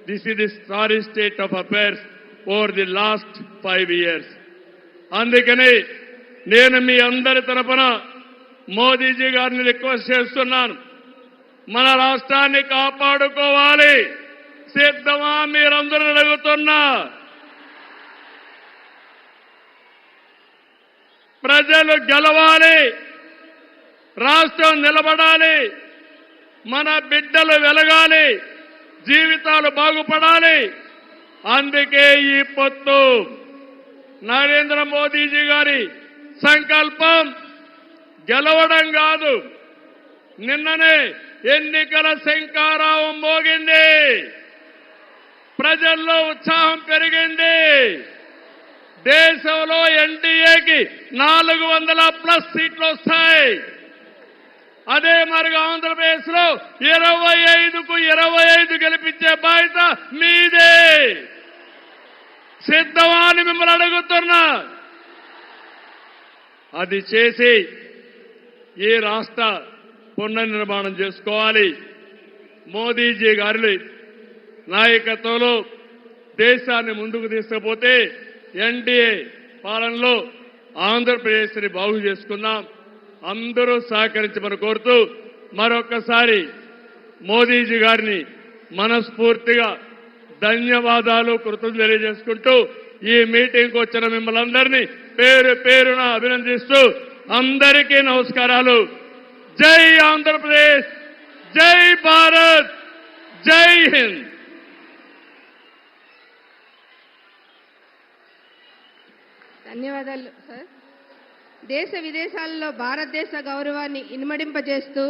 This is the sorry state of affairs over the last 5 years. అందుకని నేను మీ అందరి తరపున మోదీజీ గారిని request చేస్తున్నాను. మన రాష్ట్రాన్ని కాపాడుకోవాలి. సిద్ధమా మీరందరూ అడుగుతున్నా. ప్రజలు గెలవాలి, రాష్ట్రం నిలబడాలి, మన బిడ్డలు వెలగాలి, జీవితాలు బాగుపడాలి. అందుకే ఈ పొత్తు. నరేంద్ర మోదీజీ గారి సంకల్పం గెలవడం కాదు. నిన్ననే ఎన్నికల శంఖారావం మోగింది. ప్రజల్లో ఉత్సాహం పెరిగింది. దేశంలో ఎన్డీఏకి 400+ సీట్లు వస్తాయి. అదే మరిగా ఆంధ్రప్రదేశ్ లో 25కు 25 గెలిపించే బాధ్యత మీదే. సిద్ధమా అని మిమ్మల్ని అడుగుతున్నా. అది చేసి ఈ రాష్ట్ర పునర్నిర్మాణం చేసుకోవాలి. మోదీజీ గారి నాయకత్వంలో దేశాన్ని ముందుకు తీసుకుపోతే ఎన్డీఏ పాలనలో ఆంధ్రప్రదేశ్ని బాగు చేసుకుందాం. అందరూ సహకరించమని కోరుతూ మరొకసారి మోదీజీ గారిని మనస్ఫూర్తిగా ధన్యవాదాలు, కృతజ్ఞతలు తెలియజేసుకుంటూ ఈ మీటింగ్కి వచ్చిన మిమ్మల్ని అందరినీ పేరు పేరున అభినందిస్తూ అందరికీ నమస్కారాలు. జై ఆంధ్రప్రదేశ్, జై భారత్, జై హింద్. ధన్యవాదాలు సార్. దేశ విదేశాలలో భారతదేశ గౌరవాన్ని ఇనుమడింపజేస్తూ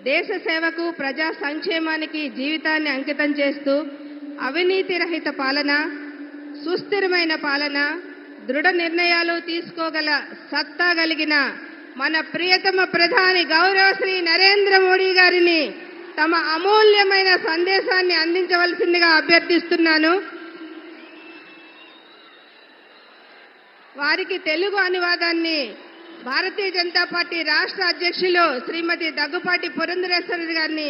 దేశ సేవకు, ప్రజా సంక్షేమానికి జీవితాన్ని అంకితం చేస్తూ అవినీతి రహిత పాలన, సుస్థిరమైన పాలన, దృఢ నిర్ణయాలు తీసుకోగల సత్తా కలిగిన మన ప్రియతమ ప్రధాని గౌరవ శ్రీ నరేంద్ర మోడీ గారిని తమ అమూల్యమైన సందేశాన్ని అందించవలసిందిగా అభ్యర్థిస్తున్నాను. వారికి తెలుగు అనువాదాన్ని భారతీయ జనతా పార్టీ రాష్ట్ర అధ్యక్షులు శ్రీమతి దగ్గుపాటి పురంధరేశ్వరి గారిని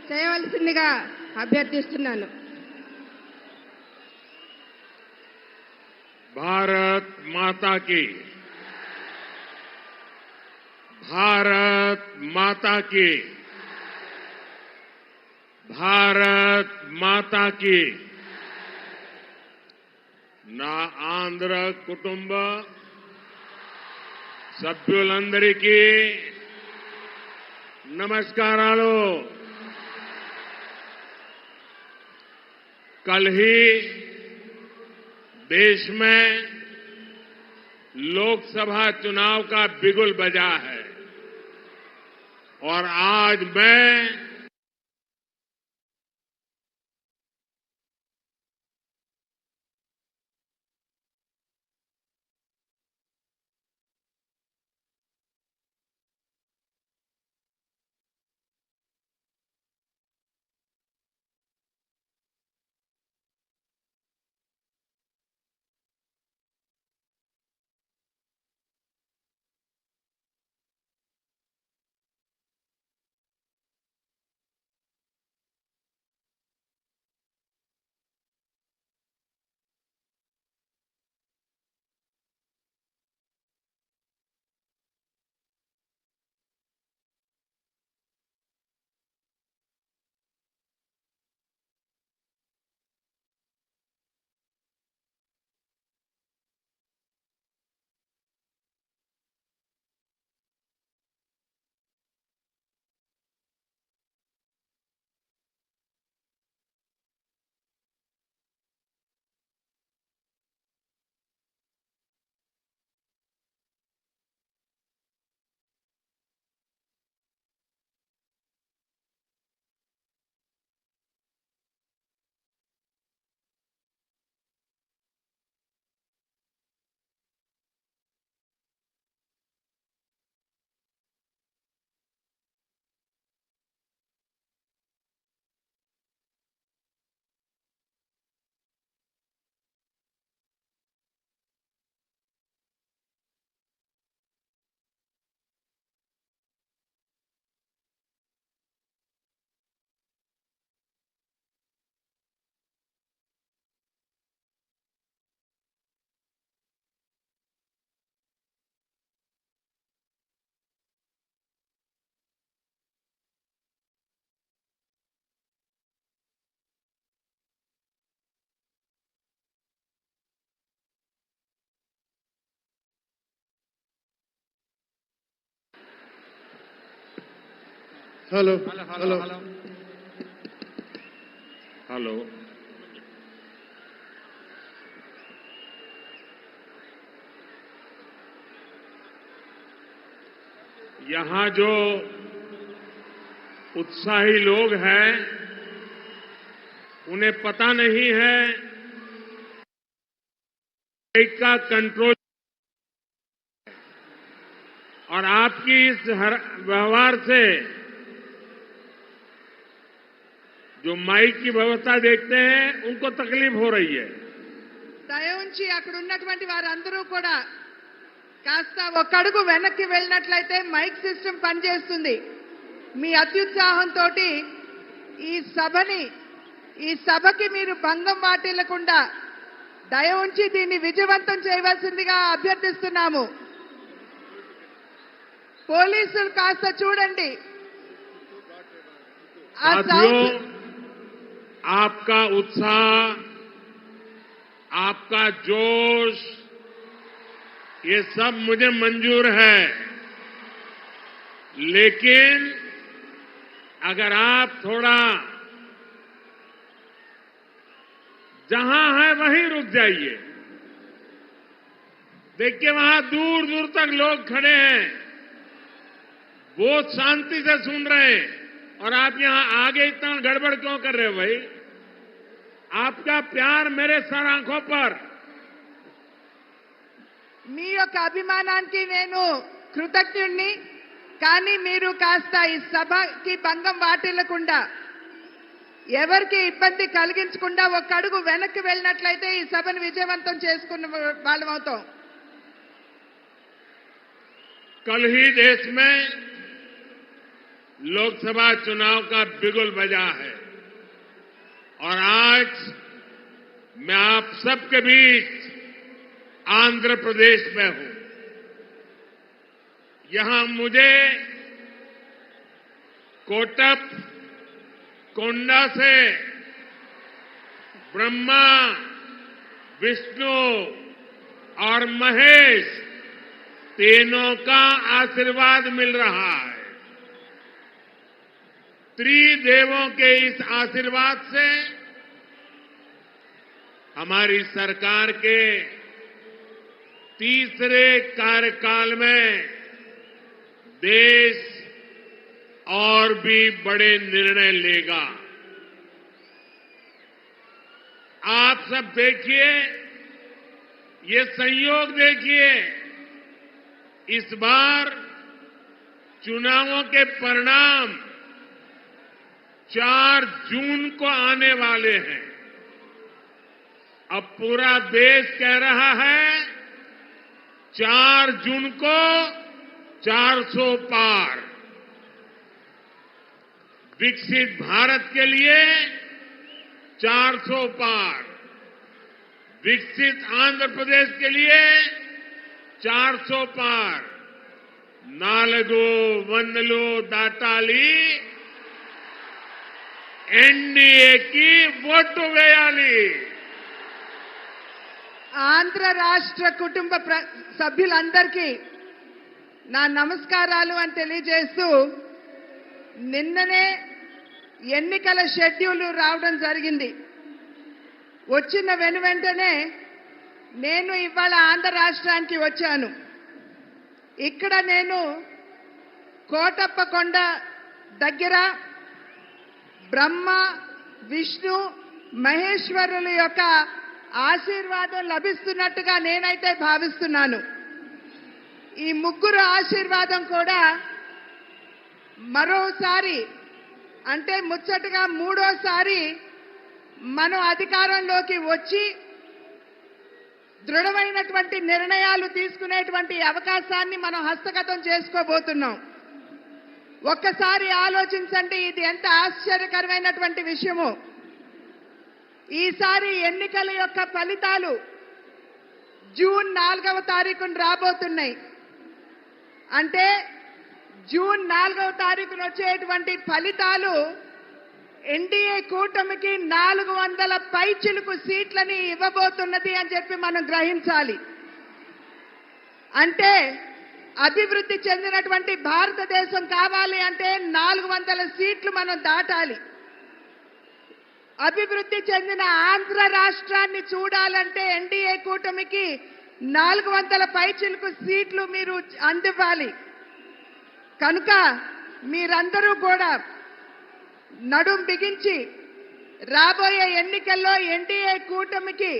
చేయవలసిందిగా అభ్యర్థిస్తున్నాను. भारत माता की, भारत माता की, भारत माता की. నా ఆంధ్ర కుటుంబ సభ్యులందరికీ నమస్కారాలు. कल ही देश में लोकसभा चुनाव का बिगुल बजा है और आज मैं हेलो हेलो यहां जो उत्साही लोग हैं उन्हें पता नहीं है माइक का कंट्रोल और आपकी इस व्यवहार से जो माइक की व्यवस्था देखते हैं उनको तकलीफ हो रही है। దయ ఉంచి అక్కడ ఉన్నటువంటి వారందరూ కూడా కాస్త ఒక అడుగు వెనక్కి వెళ్ళినట్లయితే మైక్ సిస్టమ్ పనిచేస్తుంది. మీ అత్యుత్సాహంతో ఈ సభకి మీరు భంగం వాటిల్లకుండా దయ ఉంచి దీన్ని విజయవంతం చేయవలసిందిగా అభ్యర్థిస్తున్నాము. పోలీసులు కాస్త చూడండి. ఆ साथियों, आपका उत्साह, आपका जोश, ये सब मुझे मंजूर है, लेकिन अगर आप थोड़ा जहां है वहीं रुक जाइए। देखिए वहां दूर दूर तक लोग खड़े हैं, वो शांति से सुन रहे हैं, और आप यहां आगे इतना गड़बड़ क्यों कर रहे हो भाई? आपका प्यार मेरे सर आंखों पर। మీ యొక్క అభిమానానికి నేను కృతజ్ఞుణ్ణి. కానీ మీరు కాస్త ఈ సభకి భంగం వాటిల్లకుండా ఎవరికి ఇబ్బంది కలిగించకుండా ఒక అడుగు వెనక్కి వెళ్ళినట్లయితే ఈ సభను విజయవంతం చేసుకున్న వాళ్ళమవుతాం. कल ही देश में लोकसभा चुनाव का बिगुल बजा है, और आज मैं आप सबके बीच आंध्र प्रदेश में हूं। यहां मुझे कोटप कोंडा से ब्रह्मा, विष्णु और महेश तीनों का आशीर्वाद मिल रहा है। त्रिदेवों के इस आशीर्वाद से हमारी सरकार के तीसरे कार्यकाल में देश और भी बड़े निर्णय लेगा। आप सब देखिए, ये संयोग देखिए, इस बार चुनावों के परिणाम 4 जून को आने वाले हैं। अब पूरा देश कह रहा है 4 जून को 400 पार। विकसित भारत के लिए 400 पार, विकसित आंध्र प्रदेश के लिए 400 पार। नालगो वंदलो दाताली एनडीए की ఓటు వేయాలి. ఆంధ్ర రాష్ట్ర కుటుంబ సభ్యులందరికీ నా నమస్కారాలు అని తెలియజేస్తూ, నిన్ననే ఎన్నికల షెడ్యూల్ రావడం జరిగింది. వచ్చిన వెంటనే నేను ఇవాళ ఆంధ్ర రాష్ట్రానికి వచ్చాను. ఇక్కడ నేను కోటప్పకొండ దగ్గర బ్రహ్మ, విష్ణు, మహేశ్వరుల యొక్క ఆశీర్వాదం లభిస్తున్నట్టుగా నేనైతే భావిస్తున్నాను. ఈ ముగ్గురు ఆశీర్వాదం కూడా మరోసారి, అంటే ముచ్చటగా మూడోసారి మనం అధికారంలోకి వచ్చి దృఢమైనటువంటి నిర్ణయాలు తీసుకునేటువంటి అవకాశాన్ని మనం హస్తగతం చేసుకోబోతున్నాం. ఒక్కసారి ఆలోచించండి, ఇది ఎంత ఆశ్చర్యకరమైనటువంటి విషయమో. ఈసారి ఎన్నికల యొక్క ఫలితాలు జూన్ 4వ తారీఖున రాబోతున్నాయి. అంటే జూన్ 4వ తారీఖున వచ్చేటువంటి ఫలితాలు ఎన్డీఏ కూటమికి 400 పైచిలుకు సీట్లని ఇవ్వబోతున్నది అని చెప్పి మనం గ్రహించాలి. అంటే అభివృద్ధి చెందినటువంటి భారతదేశం కావాలి అంటే 400 సీట్లు మనం దాటాలి. అభివృద్ధి చెందిన ఆంధ్ర రాష్ట్రాన్ని చూడాలంటే ఎన్డీఏ కూటమికి 400 పైచిలుకు సీట్లు మీరు అందివ్వాలి. కనుక మీరందరూ కూడా నడుం బిగించి రాబోయే ఎన్నికల్లో ఎన్డీఏ కూటమికి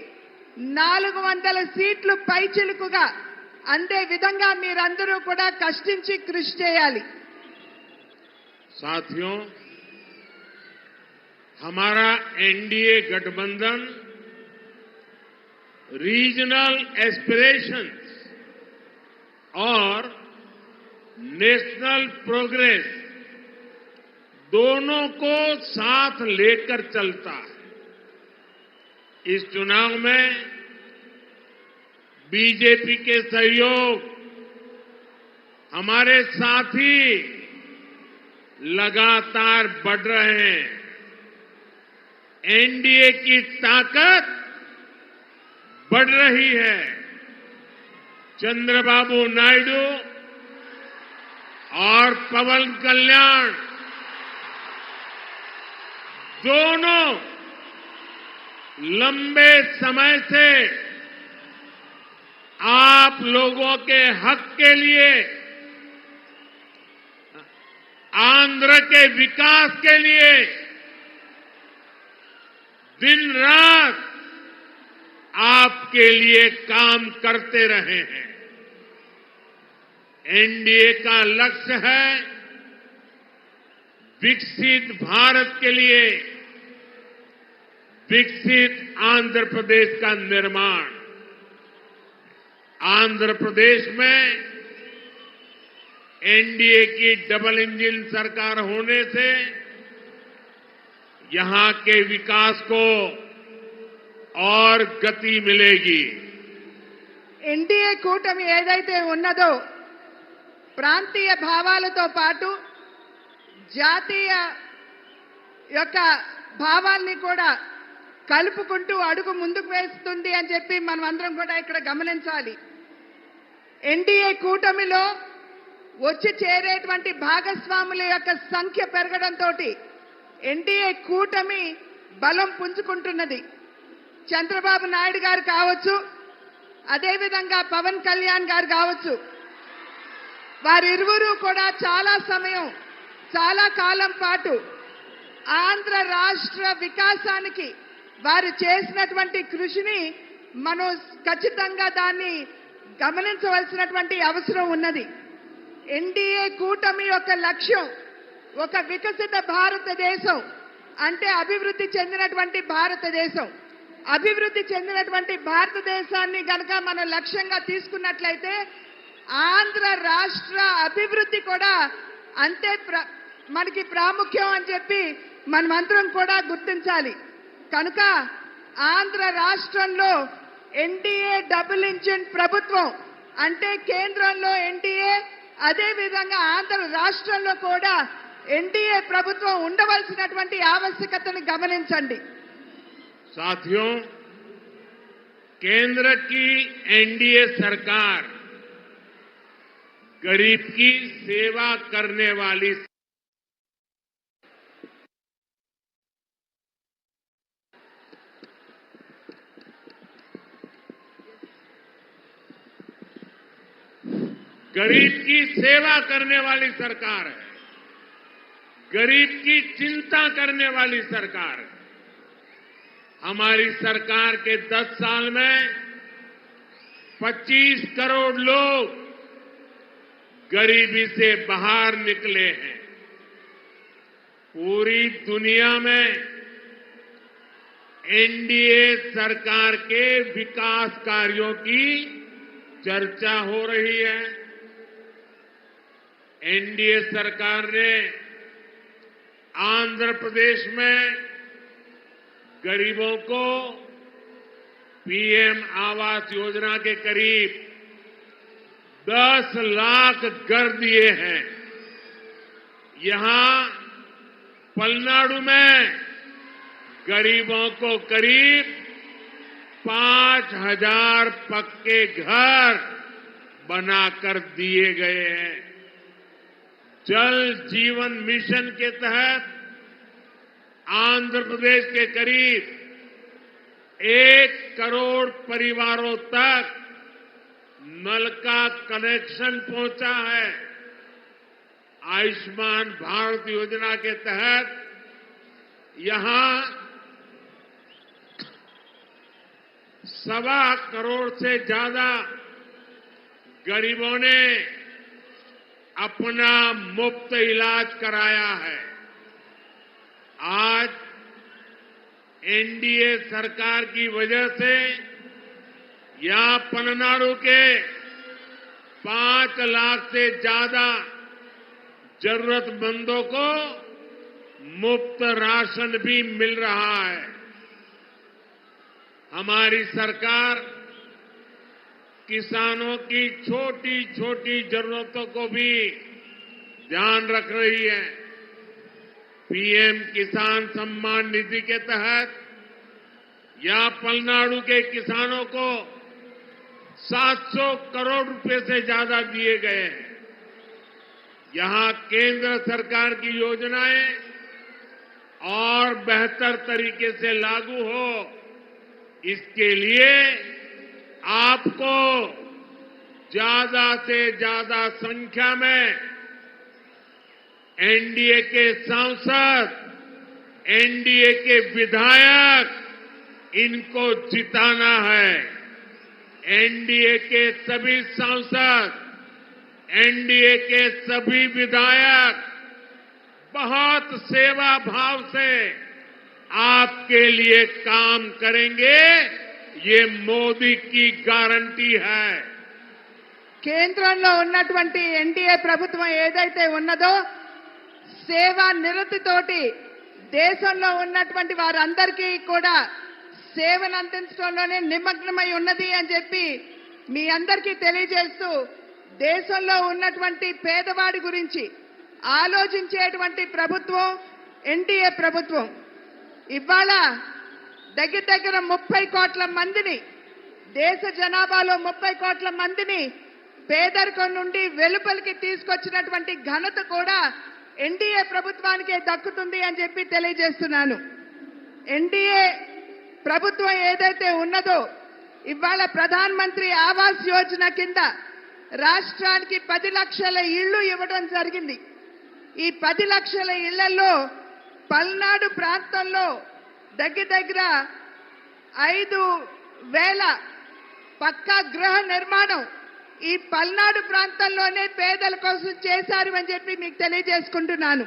400 సీట్లు పైచిలుకుగా అంతే విధంగా మీరందరూ కూడా కష్టించి కృషి చేయాలి. साथियों, हमारा एनडीए गठबंधन रीजनल एस्पिरेशंस और नेशनल प्रोग्रेस दोनों को साथ लेकर चलता है. इस चुनाव में बीजेपी के सहयोग हमारे साथी लगातार बढ़ रहे हैं. एनडीए की ताकत बढ़ रही है. चंद्रबाबू नायडू और पवन कल्याण दोनों लंबे समय से आप लोगों के हक के लिए, आंध्र के विकास के लिए दिन रात आपके लिए काम करते रहे हैं. एनडीए का लक्ष्य है विकसित भारत के लिए विकसित आंध्र प्रदेश का निर्माण. आंध्र प्रदेश में एनडीए की डबल इंजन सरकार होने से यहां के विकास को और गति मिलेगी. ఎన్డీఏ కూటమి ఏదైతే ఉన్నదో ప్రాంతీయ భావాలతో పాటు జాతీయ యొక్క భావాల్ని కూడా కలుపుకుంటూ అడుగు ముందుకు వేస్తుంది అని చెప్పి మనం అందరం కూడా ఇక్కడ గమనించాలి. ఎన్డీఏ కూటమిలో వచ్చి చేరేటువంటి భాగస్వాముల యొక్క సంఖ్య పెరగడంతో ఎన్డీఏ కూటమి బలం పుంజుకుంటున్నది. చంద్రబాబు నాయుడు గారు కావచ్చు, అదేవిధంగా పవన్ కళ్యాణ్ గారు కావచ్చు, వారిరువురు కూడా చాలా సమయం, చాలా కాలం పాటు ఆంధ్ర రాష్ట్ర వికాసానికి వారు చేసినటువంటి కృషిని మనం ఖచ్చితంగా దాన్ని గమనించవలసినటువంటి అవసరం ఉన్నది. ఎన్డీఏ కూటమి యొక్క లక్ష్యం ఒక వికసిత భారతదేశం, అంటే అభివృద్ధి చెందినటువంటి భారతదేశం. అభివృద్ధి చెందినటువంటి భారతదేశాన్ని గనక మనం లక్ష్యంగా తీసుకున్నట్లయితే ఆంధ్ర రాష్ట్ర అభివృద్ధి కూడా అంతే మనకి ప్రాముఖ్యం అని చెప్పి మనమందరం కూడా గుర్తించాలి. కనుక ఆంధ్ర రాష్ట్రంలో ఎన్డీఏ డబుల్ ఇంజిన్ ప్రభుత్వం, అంటే కేంద్రంలో ఎన్డీఏ, అదే విధంగా ఆంధ్ర రాష్ట్రంలో కూడా ఎన్డీఏ ప్రభుత్వం ఉండవలసినటువంటి ఆవశ్యకతను గమనించండి. साथियों, केंद्र की एनडीए सरकार गरीब की सेवा करने वाली गरीब की सेवा करने वाली सरकार है. गरीब की चिंता करने वाली सरकार है. हमारी सरकार के 10 साल में 25 करोड़ लोग गरीबी से बाहर निकले हैं. पूरी दुनिया में एनडीए सरकार के विकास कार्यों की चर्चा हो रही है. एनडीए सरकार ने आंध्र प्रदेश में गरीबों को पीएम आवास योजना के करीब 10 लाख घर दिए हैं. यहां पलनाडु में गरीबों को करीब 5,000 पक्के घर बनाकर दिए गए हैं. जल जीवन मिशन के तहत आंध्र प्रदेश के करीब 1 करोड़ परिवारों तक नल का कनेक्शन पहुंचा है. आयुष्मान भारत योजना के तहत यहां 1.25 करोड़ से ज्यादा गरीबों ने अपना मुफ्त इलाज कराया है। आज एनडीए सरकार की वजह से यहां पलनाडु के 5 लाख से ज्यादा जरूरतमंदों को मुफ्त राशन भी मिल रहा है। हमारी सरकार किसानों की छोटी छोटी जरूरतों को भी ध्यान रख रही है। पीएम किसान सम्मान निधि के तहत यहां पलनाडु के किसानों को 700 करोड़ रुपए से ज्यादा दिए गए हैं। यहां केंद्र सरकार की योजनाएं और बेहतर तरीके से लागू हो, इसके लिए आपको ज्यादा से ज्यादा संख्या में एनडीए के सांसद, एनडीए के विधायक, इनको जिताना है। एनडीए के सभी सांसद, एनडीए के सभी विधायक बहुत सेवा भाव से आपके लिए काम करेंगे, ये मोदी की गारंटी है। కేంద్రంలో ఉన్నటువంటి ఎన్డీఏ ప్రభుత్వం ఏదైతే ఉన్నదో సేవా నిరతితోటి దేశంలో ఉన్నటువంటి వారందరికీ కూడా సేవను అందించడంలోనే నిమగ్నమై ఉన్నది అని చెప్పి మీ అందరికీ తెలియజేస్తూ, దేశంలో ఉన్నటువంటి పేదవాడి గురించి ఆలోచించేటువంటి ప్రభుత్వం ఎన్డీఏ ప్రభుత్వం. ఇవాళ దగ్గర 30 కోట్ల మందిని, దేశ జనాభాలో 30 కోట్ల మందిని పేదరికం నుండి వెలుపలికి తీసుకొచ్చినటువంటి ఘనత కూడా ఎన్డీఏ ప్రభుత్వానికే దక్కుతుంది అని చెప్పి తెలియజేస్తున్నాను. ఎన్డీఏ ప్రభుత్వం ఏదైతే ఉన్నదో ఇవాళ ప్రధాన్ మంత్రి ఆవాస్ యోజన కింద రాష్ట్రానికి 10 లక్షల ఇళ్లు ఇవ్వడం జరిగింది. ఈ 10 లక్షల ఇళ్లలో పల్నాడు ప్రాంతంలో దగ్గర 5,000 పక్కా గృహ నిర్మాణం ఈ పల్నాడు ప్రాంతంలోనే పేదల కోసం చేశారు అని చెప్పి మీకు తెలియజేసుకుంటున్నాను.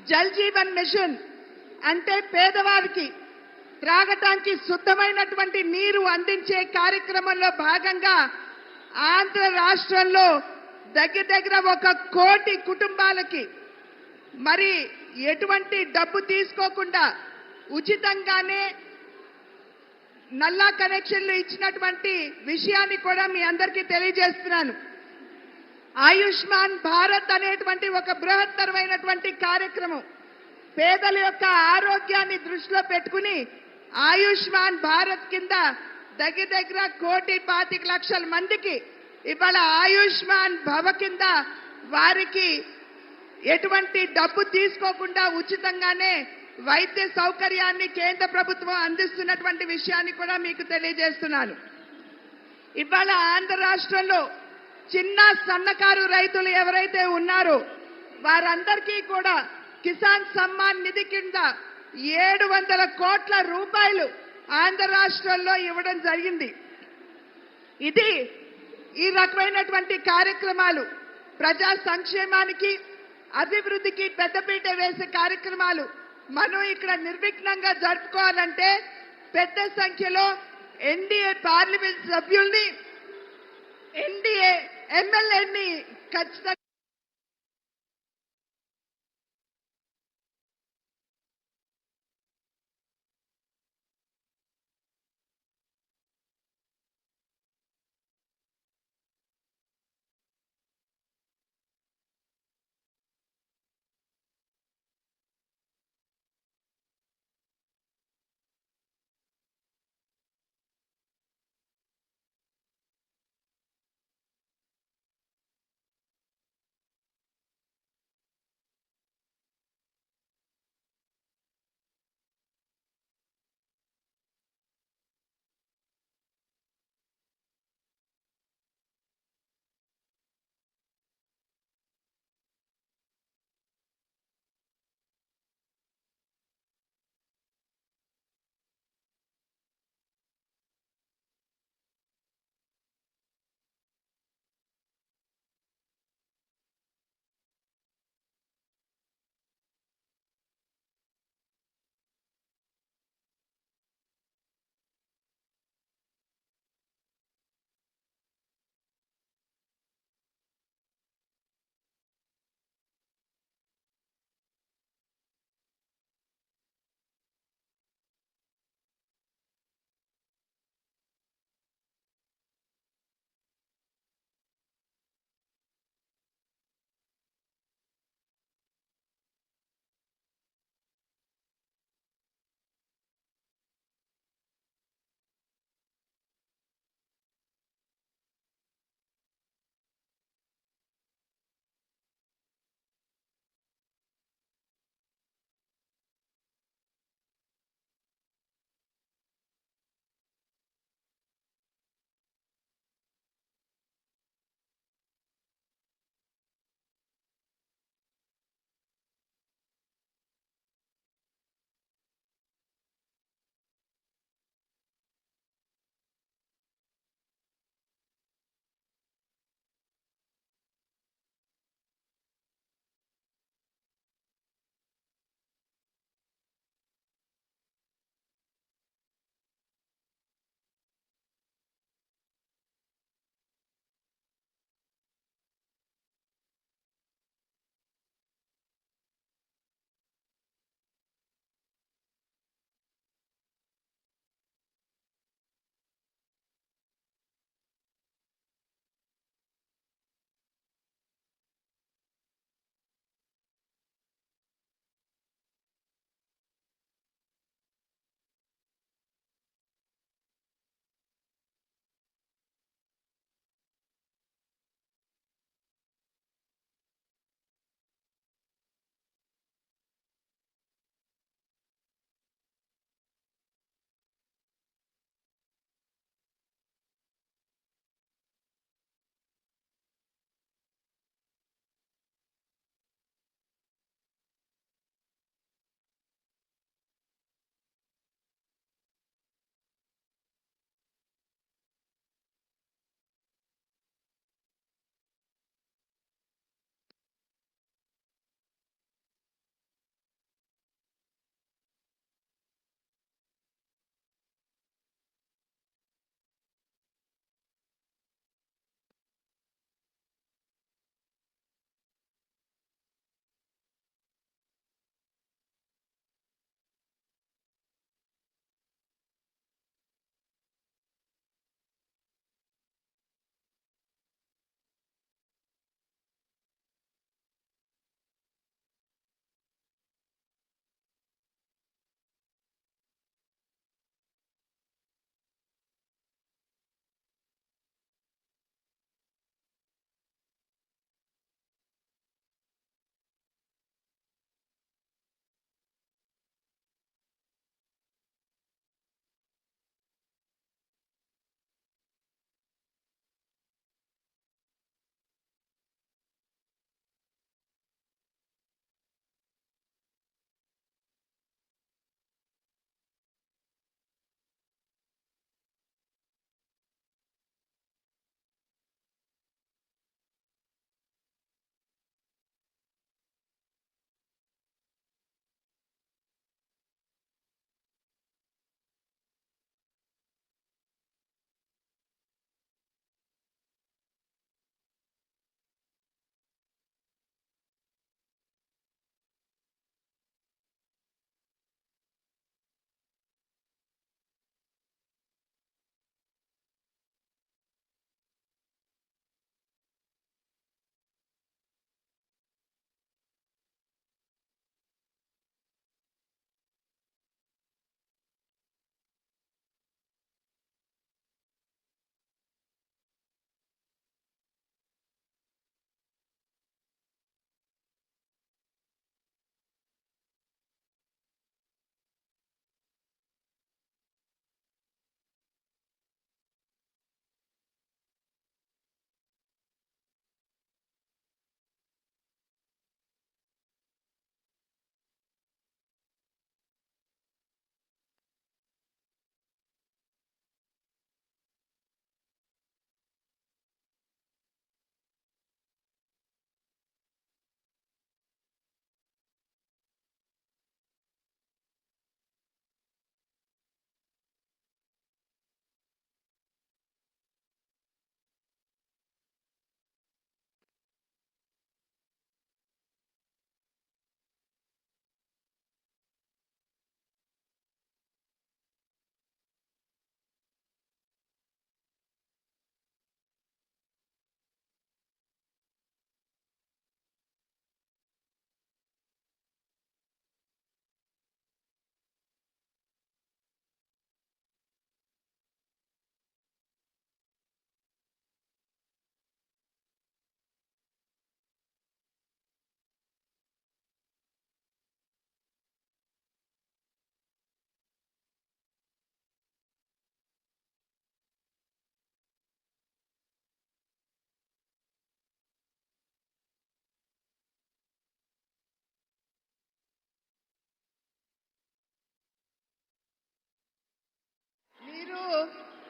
జల్ జీవన్ మిషన్ అంటే పేదవారికి త్రాగటానికి శుద్ధమైనటువంటి నీరు అందించే కార్యక్రమంలో భాగంగా ఆంధ్ర రాష్ట్రంలో దగ్గర 1 కోటి కుటుంబాలకి మరి ఎటువంటి డబ్బు తీసుకోకుండా ఉచితంగానే నల్లా కనెక్షన్లు ఇచ్చినటువంటి విషయాన్ని కూడా మీ అందరికీ తెలియజేస్తున్నాను. ఆయుష్మాన్ భారత్ అనేటువంటి ఒక బృహత్తరమైనటువంటి కార్యక్రమం పేదల యొక్క ఆరోగ్యాన్ని దృష్టిలో పెట్టుకుని ఆయుష్మాన్ భారత్ కింద దగ్గర 1,25,00,000 మందికి ఇవాళ ఆయుష్మాన్ భవ కింద వారికి ఎటువంటి డబ్బు తీసుకోకుండా ఉచితంగానే వైద్య సౌకర్యాన్ని కేంద్ర ప్రభుత్వం అందిస్తున్నటువంటి విషయాన్ని కూడా మీకు తెలియజేస్తున్నాను. ఇవాళ ఆంధ్ర రాష్ట్రంలో చిన్న సన్నకారు రైతులు ఎవరైతే ఉన్నారో వారందరికీ కూడా కిసాన్ సమ్మాన్ నిధి కింద 700 కోట్ల రూపాయలు ఆంధ్ర రాష్ట్రంలో ఇవ్వడం జరిగింది. ఇది ఈ రకమైనటువంటి కార్యక్రమాలు ప్రజా సంక్షేమానికి, అభివృద్ధికి పెద్దపీట వేసే కార్యక్రమాలు మనం ఇక్కడ నిర్విఘ్నంగా జరుపుకోవాలంటే పెద్ద సంఖ్యలో ఎన్డీఏ పార్లమెంట్ సభ్యుల్ని, ఎన్డీఏ ఎమ్మెల్యేని ఖచ్చితంగా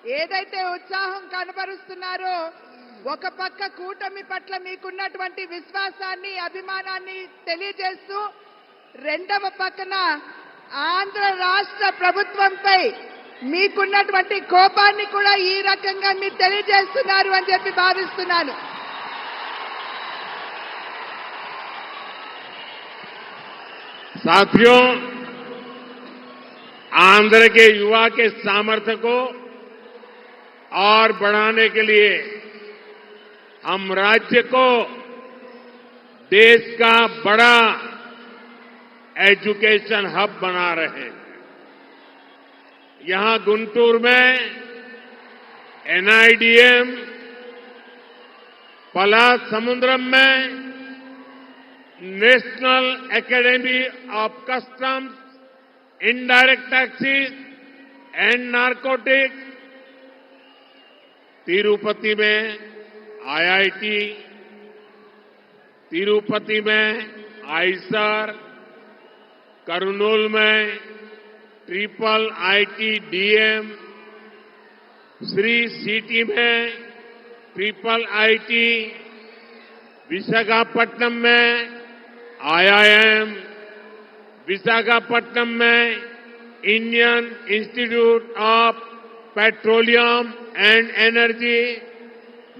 ఏదైతే ఉత్సాహం కనబరుస్తున్నారో ఒక పక్క కూటమి పట్ల మీకున్నటువంటి విశ్వాసాన్ని అభిమానాన్ని తెలియజేస్తూ రెండవ పక్కన ఆంధ్ర రాష్ట్ర ప్రభుత్వంపై మీకున్నటువంటి కోపాన్ని కూడా ఈ రకంగా మీరు తెలియజేస్తున్నారు అని చెప్పి భావిస్తున్నాను. साथियों, आंध्र के युवा के सामर्थ्य को और बढ़ाने के लिए हम राज्य को देश का बड़ा एजुकेशन हब बना रहे हैं। यहां गुंटूर में NIDM, पलासमुद्रम में national academy of customs, indirect taxes and narcotics, Tirupati में IIT, तिरुपति में आईसर, करनूल में IIT-DM, श्री सिटी में IIT, विशाखापट्टनम में IIM, विशाखापट्टनम में Indian institute of petroleum and energy,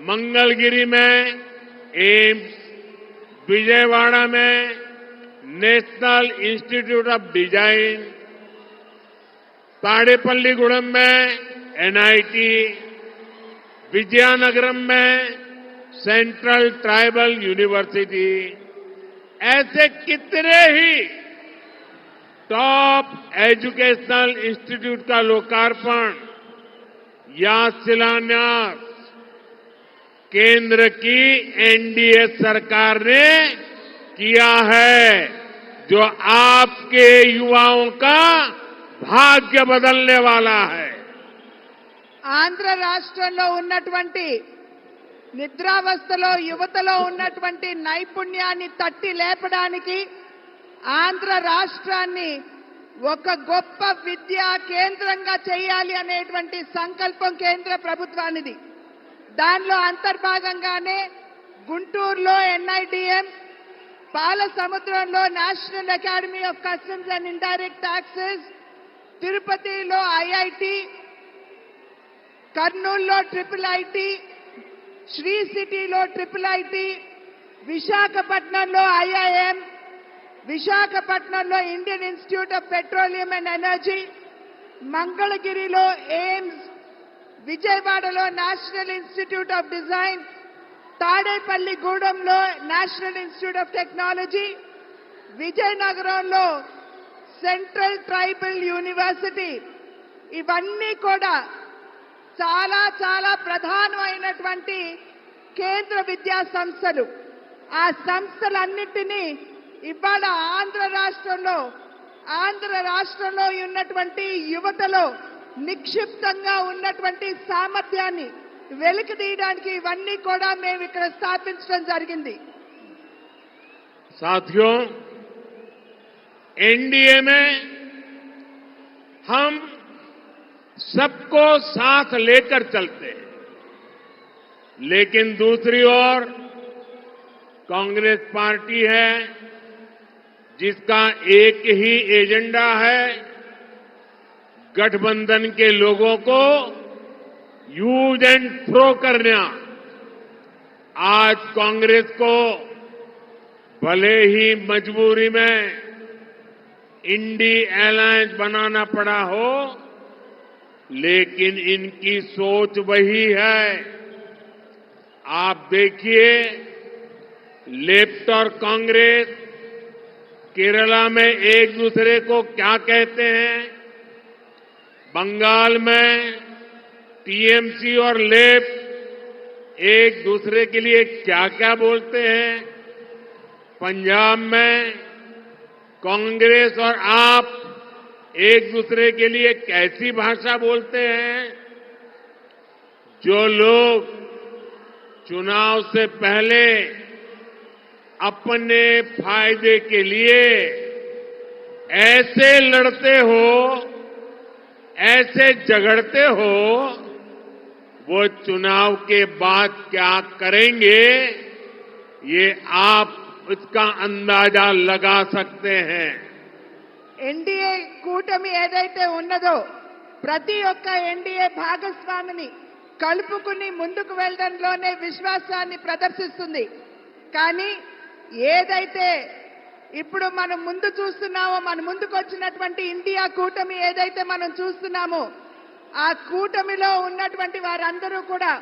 Mangalagiri में एम्स, विजयवाड़ा में national institute of design, Tadepalligudem में NIT, विजयनगरम में सेंट्रल ट्राइबल यूनिवर्सिटी, ऐसे कितने ही टॉप एजुकेशनल इंस्टीट्यूट का लोकार्पण या शिलान्यास केंद्र की NDA सरकार ने किया है, जो आपके युवाओं का भाग्य बदलने वाला है। ఆంధ్ర రాష్ట్రంలో ఉన్నటువంటి నిద్రావస్థలో యువతలో ఉన్నటువంటి నైపుణ్యాన్ని తట్టి లేపడానికి ఆంధ్ర రాష్ట్రాన్ని ఒక గొప్ప విద్యా కేంద్రంగా చేయాలి అనేటువంటి సంకల్పం కేంద్ర ప్రభుత్వానిది. దానిలో అంతర్భాగంగానే గుంటూరులో NIDM, పాలసముద్రంలో national academy of customs and indirect taxes, తిరుపతిలో IIT, కర్నూలులో IIIT, శ్రీ సిటీలో IIIT, విశాఖపట్నంలో IIM, విశాఖపట్నంలో Indian institute of petroleum and energy, మంగళగిరిలో ఎయిమ్స్, విజయవాడలో నేషనల్ ఇన్స్టిట్యూట్ ఆఫ్ డిజైన్, తాడేపల్లిగూడెంలో నేషనల్ ఇన్స్టిట్యూట్ ఆఫ్ టెక్నాలజీ, విజయనగరంలో సెంట్రల్ ట్రైబల్ యూనివర్సిటీ, ఇవన్నీ కూడా చాలా చాలా ప్రధానమైనటువంటి కేంద్ర విద్యా సంస్థలు. ఆ సంస్థలన్నింటినీ ఇవాళ ఆంధ్ర రాష్ట్రంలో ఉన్నటువంటి యువతలో నిక్షిప్తంగా ఉన్నటువంటి సామర్థ్యాన్ని వెలికి తీయడానికి ఇవన్నీ కూడా మేము ఇక్కడ స్థాపించడం జరిగింది. साथियों, NDA में हम सबको साथ लेकर चलते हैं, लेकिन दूसरी ओर कांग्रेस पार्टी है जिसका एक ही एजेंडा है, गठबंधन के लोगों को यूज एंड थ्रो करना। आज कांग्रेस को भले ही मजबूरी में इंडी अलायंस बनाना पड़ा हो, लेकिन इनकी सोच वही है। आप देखिए, लेफ्ट और कांग्रेस केरला में एक दूसरे को क्या कहते हैं, बंगाल में टीएमसी और लेफ्ट एक दूसरे के लिए क्या क्या बोलते हैं, पंजाब में कांग्रेस और आप एक दूसरे के लिए कैसी भाषा बोलते हैं। जो लोग चुनाव से पहले अपने फायदे के लिए ऐसे लड़ते हो, ऐसे झगड़ते हो, वो चुनाव के बाद क्या करेंगे, ये आप इसका अंदाजा लगा सकते हैं। ఎన్డీఏ కూటమి ఏదైతే ఉన్నదో ప్రతి ఒక్క ఎన్డీఏ భాగస్వామిని కలుపుకుని ముందుకు వెళ్ళడంలోనే విశ్వాసాన్ని ప్రదర్శిస్తుంది. కానీ ఏదైతే ఇప్పుడు మనం ముందు చూస్తున్నామో, మన ముందుకు వచ్చినటువంటి ఇండియా కూటమి ఏదైతే మనం చూస్తున్నామో, ఆ కూటమిలో ఉన్నటువంటి వారందరూ కూడా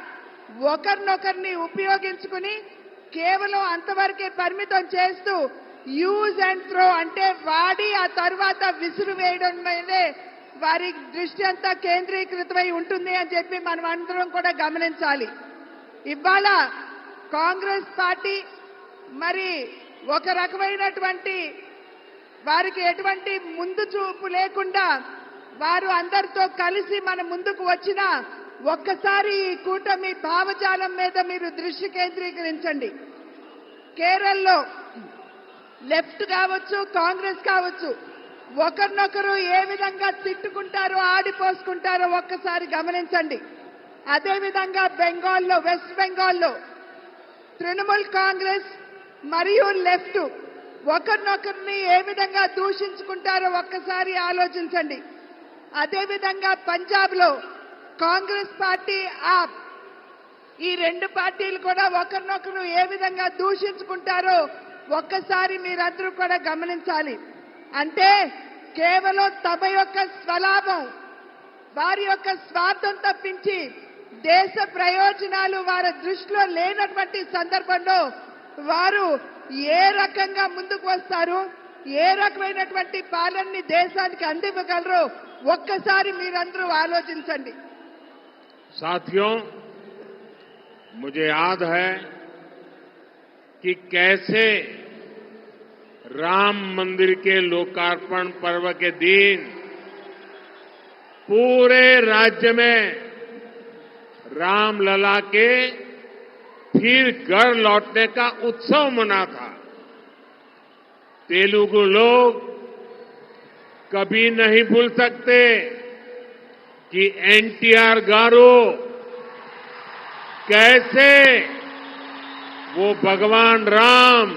ఒకరినొకరిని ఉపయోగించుకుని కేవలం అంతవరకే పరిమితం చేస్తూ యూజ్ అండ్ త్రో అంటే వాడి ఆ తర్వాత విసురు వేయడం మీదే వారి దృష్టి అంతా కేంద్రీకృతమై ఉంటుంది అని చెప్పి మనం అందరం కూడా గమనించాలి. ఇవాళ కాంగ్రెస్ పార్టీ మరి ఒక రకమైనటువంటి వారికి ఎటువంటి ముందు చూపు లేకుండా వారు అందరితో కలిసి మన ముందుకు వచ్చినా ఒక్కసారి ఈ కూటమి భావజాలం మీద మీరు దృష్టి కేంద్రీకరించండి. కేరళలో లెఫ్ట్ కావచ్చు, కాంగ్రెస్ కావచ్చు, ఒకరినొకరు ఏ విధంగా తిట్టుకుంటారో ఆడిపోసుకుంటారో ఒక్కసారి గమనించండి. అదేవిధంగా బెంగాల్లో, వెస్ట్ బెంగాల్లో తృణమూల్ కాంగ్రెస్ మరియు లెఫ్ట్ ఒకరినొకరిని ఏ విధంగా దూషించుకుంటారో ఒక్కసారి ఆలోచించండి. అదేవిధంగా పంజాబ్ లో కాంగ్రెస్ పార్టీ, ఆప్ ఈ రెండు పార్టీలు కూడా ఒకరినొకరు ఏ విధంగా దూషించుకుంటారో ఒక్కసారి మీరందరూ కూడా గమనించాలి. అంటే కేవలం తమ యొక్క స్వలాభం, వారి యొక్క స్వార్థం తప్పించి దేశ ప్రయోజనాలు వారి దృష్టిలో లేనటువంటి సందర్భంలో వారు ఏ రకంగా ముందుకు వస్తారు, ఏ రకమైనటువంటి పాలనని దేశానికి అందివ్వగలరో ఒక్కసారి మీరందరూ ఆలోచించండి. साथियों, मुझे याद है कि कैसे राम मंदिर के लोकार्पण पर्व के दिन पूरे राज्य में रामलला के फिर घर लौटने का उत्सव मना था। तेलुगु लोग कभी नहीं भूल सकते कि एनटीआर गारू कैसे वो भगवान राम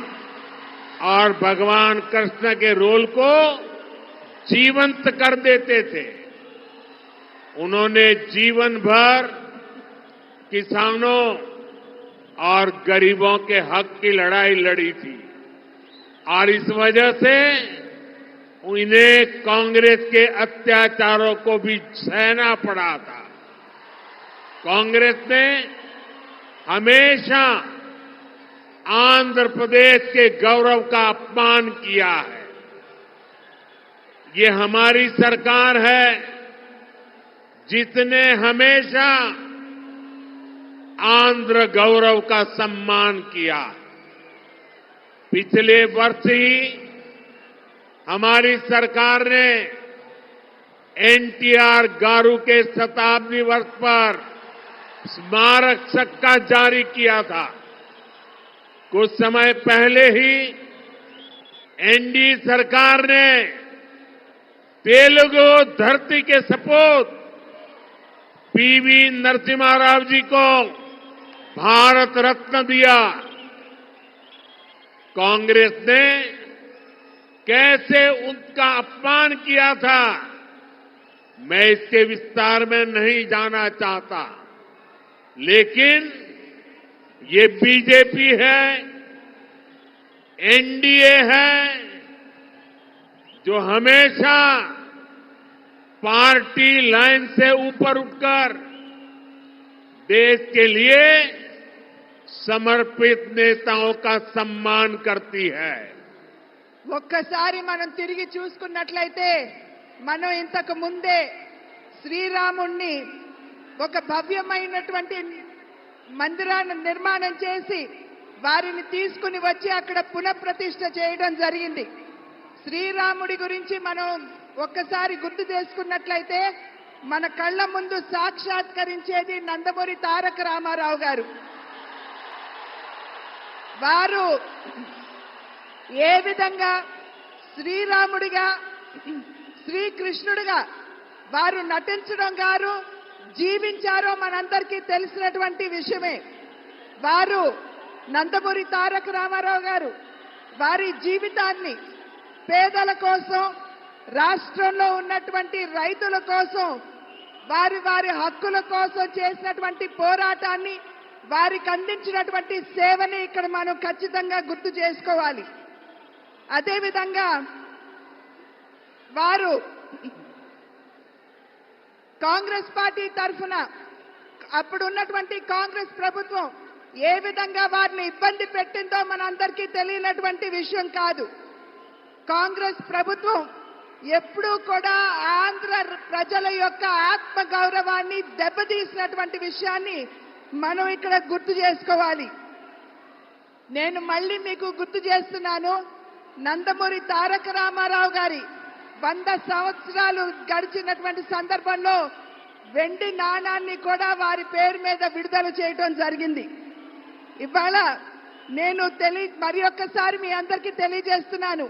और भगवान कृष्ण के रोल को जीवंत कर देते थे। उन्होंने जीवन भर किसानों और गरीबों के हक की लड़ाई लड़ी थी और इस वजह से उन्हें कांग्रेस के अत्याचारों को भी सहना पड़ा था। कांग्रेस ने हमेशा आंध्र प्रदेश के गौरव का अपमान किया है। ये हमारी सरकार है जिसने हमेशा आंध्र गौरव का सम्मान किया। पिछले वर्ष ही हमारी सरकार ने एनटीआर गारू के शताब्दी वर्ष पर स्मारक सिक्का जारी किया था। कुछ समय पहले ही एनडीए सरकार ने तेलुगु धरती के सपूत पीवी नरसिम्हा राव जी को भारत रत्न दिया। कांग्रेस ने कैसे उनका अपमान किया था, मैं इसके विस्तार में नहीं जाना चाहता, लेकिन ये बीजेपी है, एनडीए है, जो हमेशा पार्टी लाइन से ऊपर उठकर देश के लिए समर्पित नेताओं का सम्मान करती है। ఒక్కసారి మనం తిరిగి చూసుకున్నట్లయితే మనం ఇంతకు ముందే శ్రీరాముణ్ణి ఒక భవ్యమైనటువంటి మందిరాన్ని నిర్మాణం చేసి వారిని తీసుకుని వచ్చి అక్కడ పునఃప్రతిష్ఠ చేయడం జరిగింది. శ్రీరాముడి గురించి మనం ఒక్కసారి గుర్తు చేసుకున్నట్లయితే మన కళ్ళ ముందు సాక్షాత్కరించేది నందమూరి తారక రామారావు గారు. వారు ఏ విధంగా శ్రీరాముడిగా, శ్రీకృష్ణుడిగా వారు నటించడం గారు, జీవించారో మనందరికీ తెలిసినటువంటి విషయమే. వారు నందమూరి తారక రామారావు గారు వారి జీవితాన్ని పేదల కోసం, రాష్ట్రంలో ఉన్నటువంటి రైతుల కోసం, వారి హక్కుల కోసం చేసినటువంటి పోరాటాన్ని, వారికి అందించినటువంటి సేవని ఇక్కడ మనం ఖచ్చితంగా గుర్తు చేసుకోవాలి. అదేవిధంగా వారు కాంగ్రెస్ పార్టీ తరఫున అప్పుడు ఉన్నటువంటి కాంగ్రెస్ ప్రభుత్వం ఏ విధంగా వారిని ఇబ్బంది పెట్టిందో మనందరికీ తెలియనటువంటి విషయం కాదు. కాంగ్రెస్ ప్రభుత్వం ఎప్పుడూ కూడా ఆంధ్ర ప్రజల యొక్క ఆత్మ గౌరవాన్ని దెబ్బతీసినటువంటి విషయాన్ని మనం ఇక్కడ గుర్తు చేసుకోవాలి. నేను మళ్ళీ మీకు గుర్తు చేస్తున్నాను, నందమూరి తారక రామారావు గారి 100 సంవత్సరాలు గడిచినటువంటి సందర్భంలో వెండి నాణాన్ని కూడా వారి పేరు మీద విడుదల చేయడం జరిగింది. ఇవాళ నేను మరి ఒక్కసారి మీ అందరికీ తెలియజేస్తున్నాను,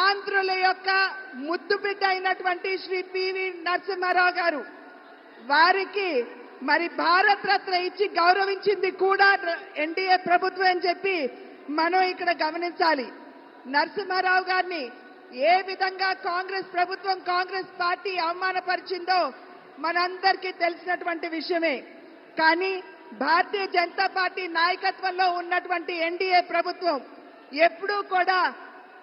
ఆంధ్రుల యొక్క ముద్దు బిడ్డ అయినటువంటి శ్రీ పివి నరసింహారావు గారు వారికి మరి భారత రత్న ఇచ్చి గౌరవించింది కూడా ఎన్డీఏ ప్రభుత్వం అని చెప్పి మనం ఇక్కడ గమనించాలి. నరసింహారావు గారిని ఏ విధంగా కాంగ్రెస్ ప్రభుత్వం, కాంగ్రెస్ పార్టీ అవమానపరిచిందో మనందరికీ తెలిసినటువంటి విషయమే. కానీ భారతీయ జనతా పార్టీ నాయకత్వంలో ఉన్నటువంటి ఎన్డీఏ ప్రభుత్వం ఎప్పుడూ కూడా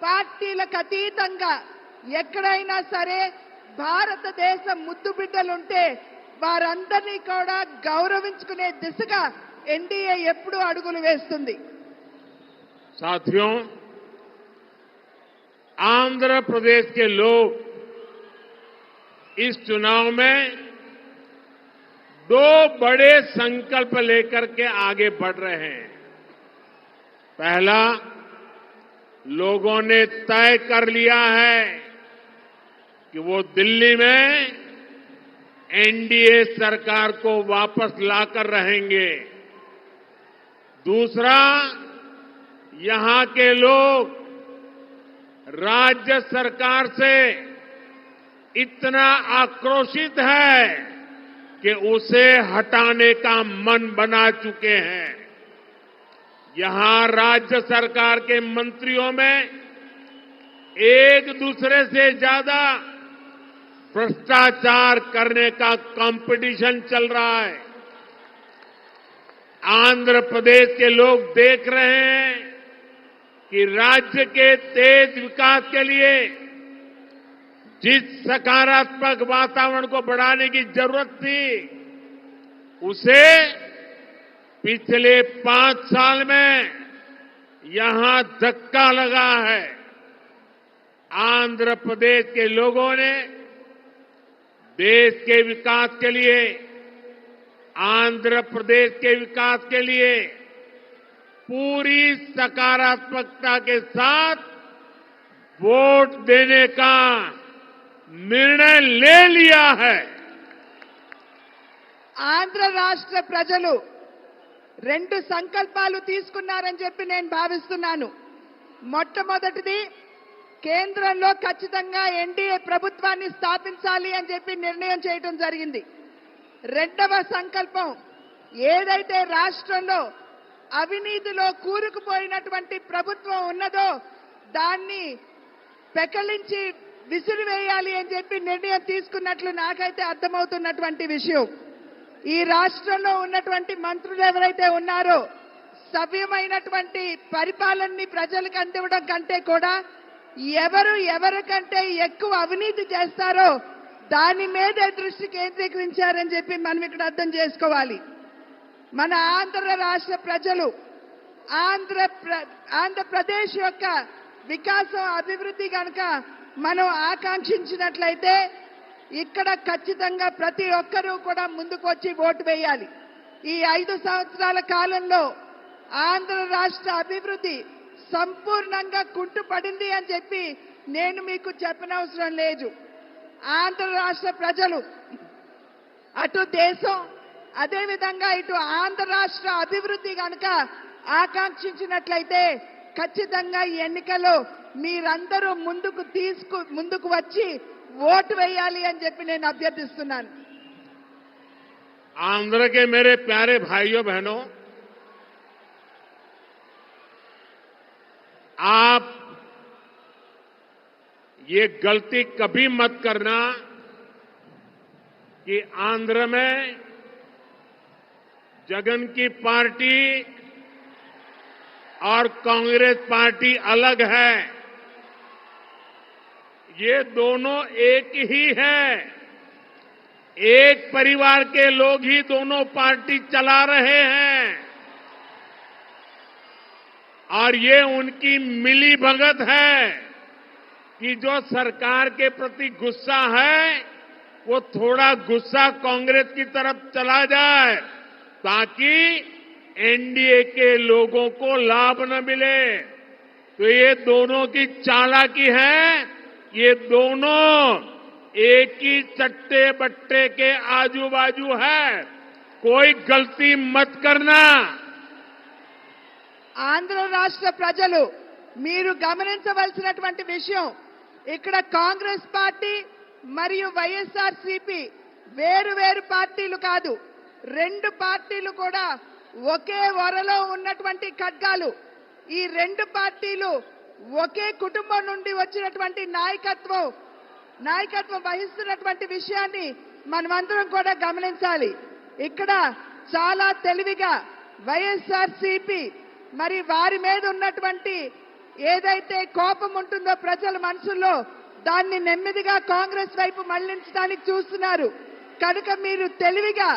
పార్టీలకు అతీతంగా ఎక్కడైనా సరే భారతదేశ ముద్దు బిడ్డలుంటే వారందరినీ కూడా గౌరవించుకునే దిశగా ఎన్డీఏ ఎప్పుడూ అడుగులు వేస్తుంది. साथियों, आंध्र प्रदेश के लोग इस चुनाव में 2 बड़े संकल्प लेकर के आगे बढ़ रहे हैं. पहला, लोगों ने तय कर लिया है कि वो दिल्ली में एनडीए सरकार को वापस लाकर रहेंगे. दूसरा, यहां के लोग राज्य सरकार से इतना आक्रोशित है कि उसे हटाने का मन बना चुके हैं. यहां राज्य सरकार के मंत्रियों में एक दूसरे से ज्यादा भ्रष्टाचार करने का कंपटीशन चल रहा है. आंध्र प्रदेश के लोग देख रहे हैं कि राज्य के तेज विकास के लिए जिस सकारात्मक वातावरण को बढ़ाने की जरूरत थी, उसे पिछले 5 साल में यहां धक्का लगा है. आंध्र प्रदेश के लोगों ने देश के विकास के लिए, आंध्र प्रदेश के विकास के लिए पूरी सकारात्मकता के साथ वोट देने का निर्णय ले लिया है. ఆంధ్ర రాష్ట్ర ప్రజలు 2 సంకల్పాలు తీసుకున్నారని చెప్పి నేను భావిస్తున్నాను. మొట్టమొదటిది, కేంద్రంలో ఖచ్చితంగా ఎన్డీఏ ప్రభుత్వాన్ని స్థాపించాలి అని చెప్పి నిర్ణయం చేయడం జరిగింది. రెండవ సంకల్పం, ఏదైతే రాష్ట్రంలో అవినీతిలో కూరుకుపోయినటువంటి ప్రభుత్వం ఉన్నదో దాన్ని పెకలించి విసిరివేయాలి అని చెప్పి నిర్ణయం తీసుకున్నట్లు నాకైతే అర్థమవుతున్నటువంటి విషయం. ఈ రాష్ట్రంలో ఉన్నటువంటి మంత్రులు ఎవరైతే ఉన్నారో సవ్యమైనటువంటి పరిపాలనని ప్రజలకు అందివ్వడం కంటే కూడా ఎవరికంటే ఎక్కువ అవినీతి చేస్తారో దాని మీదే దృష్టి కేంద్రీకరించారని చెప్పి మనం ఇక్కడ అర్థం చేసుకోవాలి. మన ఆంధ్ర రాష్ట్ర ప్రజలు ఆంధ్రప్రదేశ్ యొక్క వికాసం, అభివృద్ధి కనుక మనం ఆకాంక్షించినట్లయితే ఇక్కడ ఖచ్చితంగా ప్రతి ఒక్కరూ కూడా ముందుకు వచ్చి ఓటు వేయాలి. ఈ 5 సంవత్సరాల కాలంలో ఆంధ్ర రాష్ట్ర అభివృద్ధి సంపూర్ణంగా కుంటుపడింది అని చెప్పి నేను మీకు చెప్పనవసరం లేదు. ఆంధ్ర రాష్ట్ర ప్రజలు అటు దేశం, అదేవిధంగా ఇటు ఆంధ్ర రాష్ట్ర అభివృద్ధి కనుక ఆకాంక్షించినట్లయితే ఖచ్చితంగా ఈ ఎన్నికల్లో మీరందరూ ముందుకు వచ్చి ఓటు వేయాలి అని చెప్పి నేను అభ్యర్థిస్తున్నాను. आंध्र के मेरे प्यारे भाइयों बहनों, आप ये गलती कभी मत करना कि आंध्र में जगन की पार्टी और कांग्रेस पार्टी अलग है। ये दोनों एक ही है। एक परिवार के लोग ही दोनों पार्टी चला रहे हैं और ये उनकी मिली भगत है कि जो सरकार के प्रति गुस्सा है वो थोड़ा गुस्सा कांग्रेस की तरफ चला जाए ताकि एनडीए के लोगों को लाभ न मिले। तो ये दोनों की चालाकी है। ये दोनों एक ही चट्टे बट्टे के आजू बाजू है। कोई गलती मत करना। ఆంధ్ర రాష్ట్ర ప్రజలు మీరు గమనించవలసినటువంటి విషయం, ఇక్కడ కాంగ్రెస్ పార్టీ మరియు వైఎస్ఆర్సీపీ వేరు వేరు పార్టీలు కాదు. రెండు పార్టీలు కూడా ఒకే వరలో ఉన్నటువంటి ఖడ్గాలు. ఈ రెండు పార్టీలు ఒకే కుటుంబం నుండి వచ్చినటువంటి నాయకత్వం వహిస్తున్నటువంటి విషయాన్ని మనమందరం కూడా గమనించాలి. ఇక్కడ చాలా తెలివిగా వైఎస్ఆర్సీపీ మరి వారి మీద ఉన్నటువంటి ఏదైతే కోపం ఉంటుందో ప్రజల మనసుల్లో దాన్ని నెమ్మదిగా కాంగ్రెస్ వైపు మళ్లించడానికి చూస్తున్నారు. కనుక మీరు తెలివిగా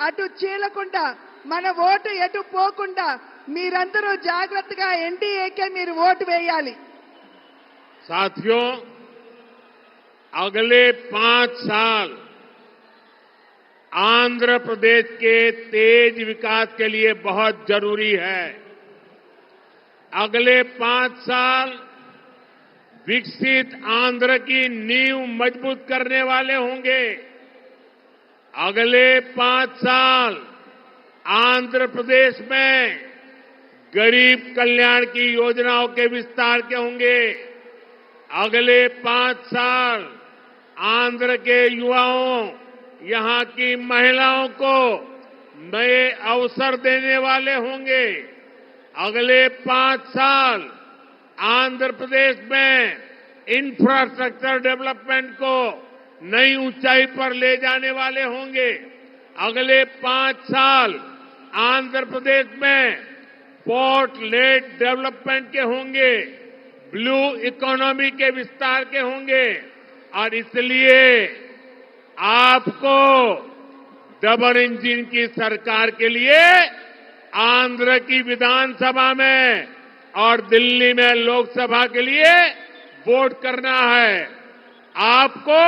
అటు చీలకుండా మన ఓటు ఎటు పోకుండా మీరందరూ జాగ్రత్తగా ఎన్డీఏకే మీరు ఓటు వేయాలి. साथियों, अगले 5 साल आंध्र प्रदेश के तेज विकास के लिए बहुत जरूरी है। अगले 5 साल विकसित आंध्र की नींव मजबूत करने वाले होंगे। अगले 5 साल आंध्र प्रदेश में गरीब कल्याण की योजनाओं के विस्तार के होंगे। अगले 5 साल आंध्र के युवाओं, यहां की महिलाओं को नए अवसर देने वाले होंगे। अगले 5 साल आंध्र प्रदेश में इंफ्रास्ट्रक्चर डेवलपमेंट को नई ऊंचाई पर ले जाने वाले होंगे। अगले 5 साल आंध्र प्रदेश में पोर्ट लेड डेवलपमेंट के होंगे, ब्लू इकोनॉमी के विस्तार के होंगे और इसलिए आपको डबल इंजन की सरकार के लिए आंध्र की विधानसभा में और दिल्ली में लोकसभा के लिए वोट करना है। आपको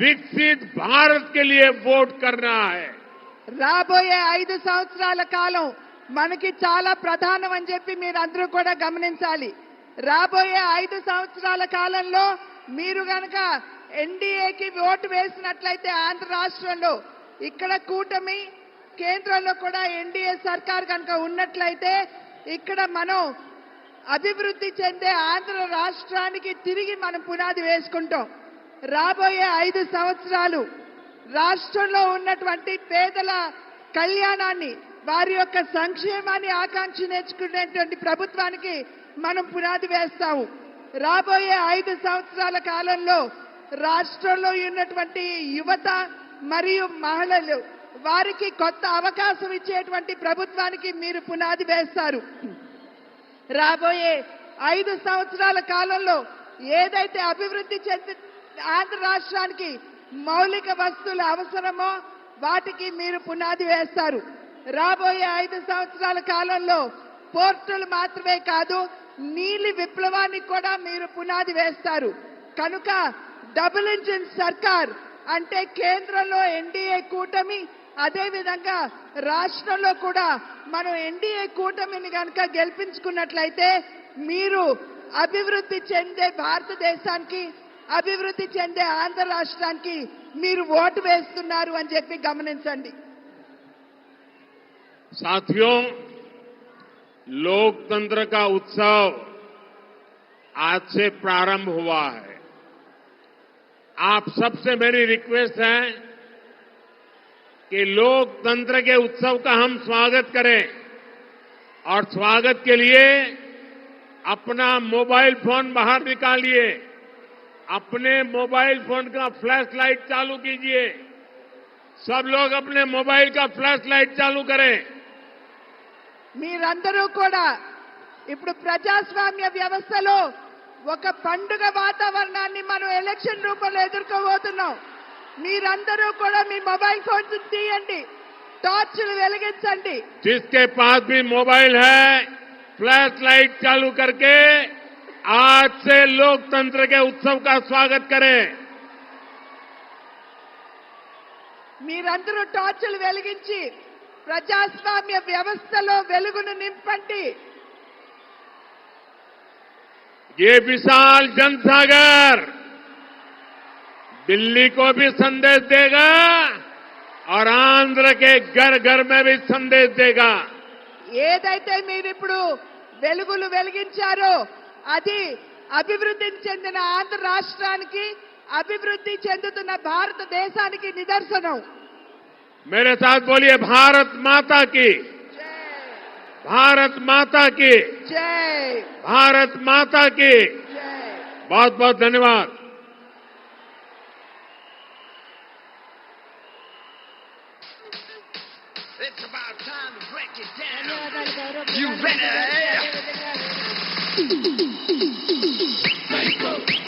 विकसित भारत के लिए वोट करना है। రాబోయే 5 సంవత్సరాల కాలం మనకి చాలా ప్రధానమని చెప్పి మీరందరూ కూడా గమనించాలి. రాబోయే 5 సంవత్సరాల కాలంలో మీరు గనక ఎన్డీఏకి ఓటు వేసినట్లయితే ఆంధ్ర రాష్ట్రంలో ఇక్కడ కూటమి, కేంద్రంలో కూడా ఎన్డీఏ సర్కార్ కనుక ఉన్నట్లయితే ఇక్కడ మనం అభివృద్ధి చెందే ఆంధ్ర రాష్ట్రానికి తిరిగి మనం పునాది వేసుకుంటాం. రాబోయే 5 సంవత్సరాలు రాష్ట్రంలో ఉన్నటువంటి పేదల కళ్యాణాన్ని, వారి యొక్క సంక్షేమాన్ని ఆకాంక్షించుకునేటువంటి ప్రభుత్వానికి మనం పునాది వేస్తాము. రాబోయే 5 సంవత్సరాల కాలంలో రాష్ట్రంలో ఉన్నటువంటి యువత మరియు మహిళలు వారికి కొత్త అవకాశం ఇచ్చేటువంటి ప్రభుత్వానికి మీరు పునాది వేస్తారు. రాబోయే 5 సంవత్సరాల కాలంలో ఏదైతే అభివృద్ధి చెంది ఆంధ్ర రాష్ట్రానికి మౌలిక వస్తువులు అవసరమో వాటికి మీరు పునాది వేస్తారు. రాబోయే 5 సంవత్సరాల కాలంలో పోర్టులు మాత్రమే కాదు, నీలి విప్లవానికి కూడా మీరు పునాది వేస్తారు. కనుక డబుల్ ఇంజిన్ సర్కార్ అంటే కేంద్రంలో ఎన్డీఏ కూటమి, అదేవిధంగా రాష్ట్రంలో కూడా మనం ఎన్డీఏ కూటమిని కనుక గెలిపించుకున్నట్లయితే మీరు అభివృద్ధి చెందే భారతదేశానికి, అభివృద్ధి చెందే ఆంధ్ర రాష్ట్రానికి మీరు ఓటు వేస్తున్నారు అని చెప్పి గమనించండి. साथियों, लोकतंत्र का उत्सव आज से प्रारंभ हुआ है। आप सबसे मेरी रिक्वेस्ट है कि लोकतंत्र के उत्सव का हम स्वागत करें और स्वागत के लिए अपना मोबाइल फोन बाहर निकालिए, अपने मोबाइल फोन का फ्लैश लाइट चालू कीजिए। सब लोग अपने मोबाइल का फ्लैश लाइट चालू करें। మీరందరూ కూడా ఇప్పుడు ప్రజాస్వామ్య వ్యవస్థలో ఒక పండుగ వాతావరణాన్ని మనం ఎలక్షన్ రూపంలో ఎదుర్కోబోతున్నాం. మీరందరూ కూడా మీ మొబైల్ ఫోన్స్ తీయండి, టార్చ్లు వెలిగించండి. जिसके पास भी मोबाइल है फ्लैश लाइट चालू करके आज से लोकतंत्र के उत्सव का स्वागत करें। మీరందరూ టార్చ్లు వెలిగించి ప్రజాస్వామ్య వ్యవస్థలో వెలుగును నింపండి. ये विशाल जनसागर दिल्ली को भी संदेश देगा और आंध्र के घर घर में भी संदेश देगा। ఏదైతే మీరు ఇప్పుడు వెలుగులు వెలిగించారో అది అభివృద్ధి చెందిన ఆంధ్ర రాష్ట్రానికి, అభివృద్ధి చెందుతున్న భారతదేశానికి నిదర్శనం. मेरे साथ बोलिए भारत माता की, भारत माता की, జై भारत माता की। జై. बहुत बहुत धन्यवाद। It's about time to break it down. ధన్యవాదాలు గౌరవ You ready? ప్రధానమంత్రి గారు.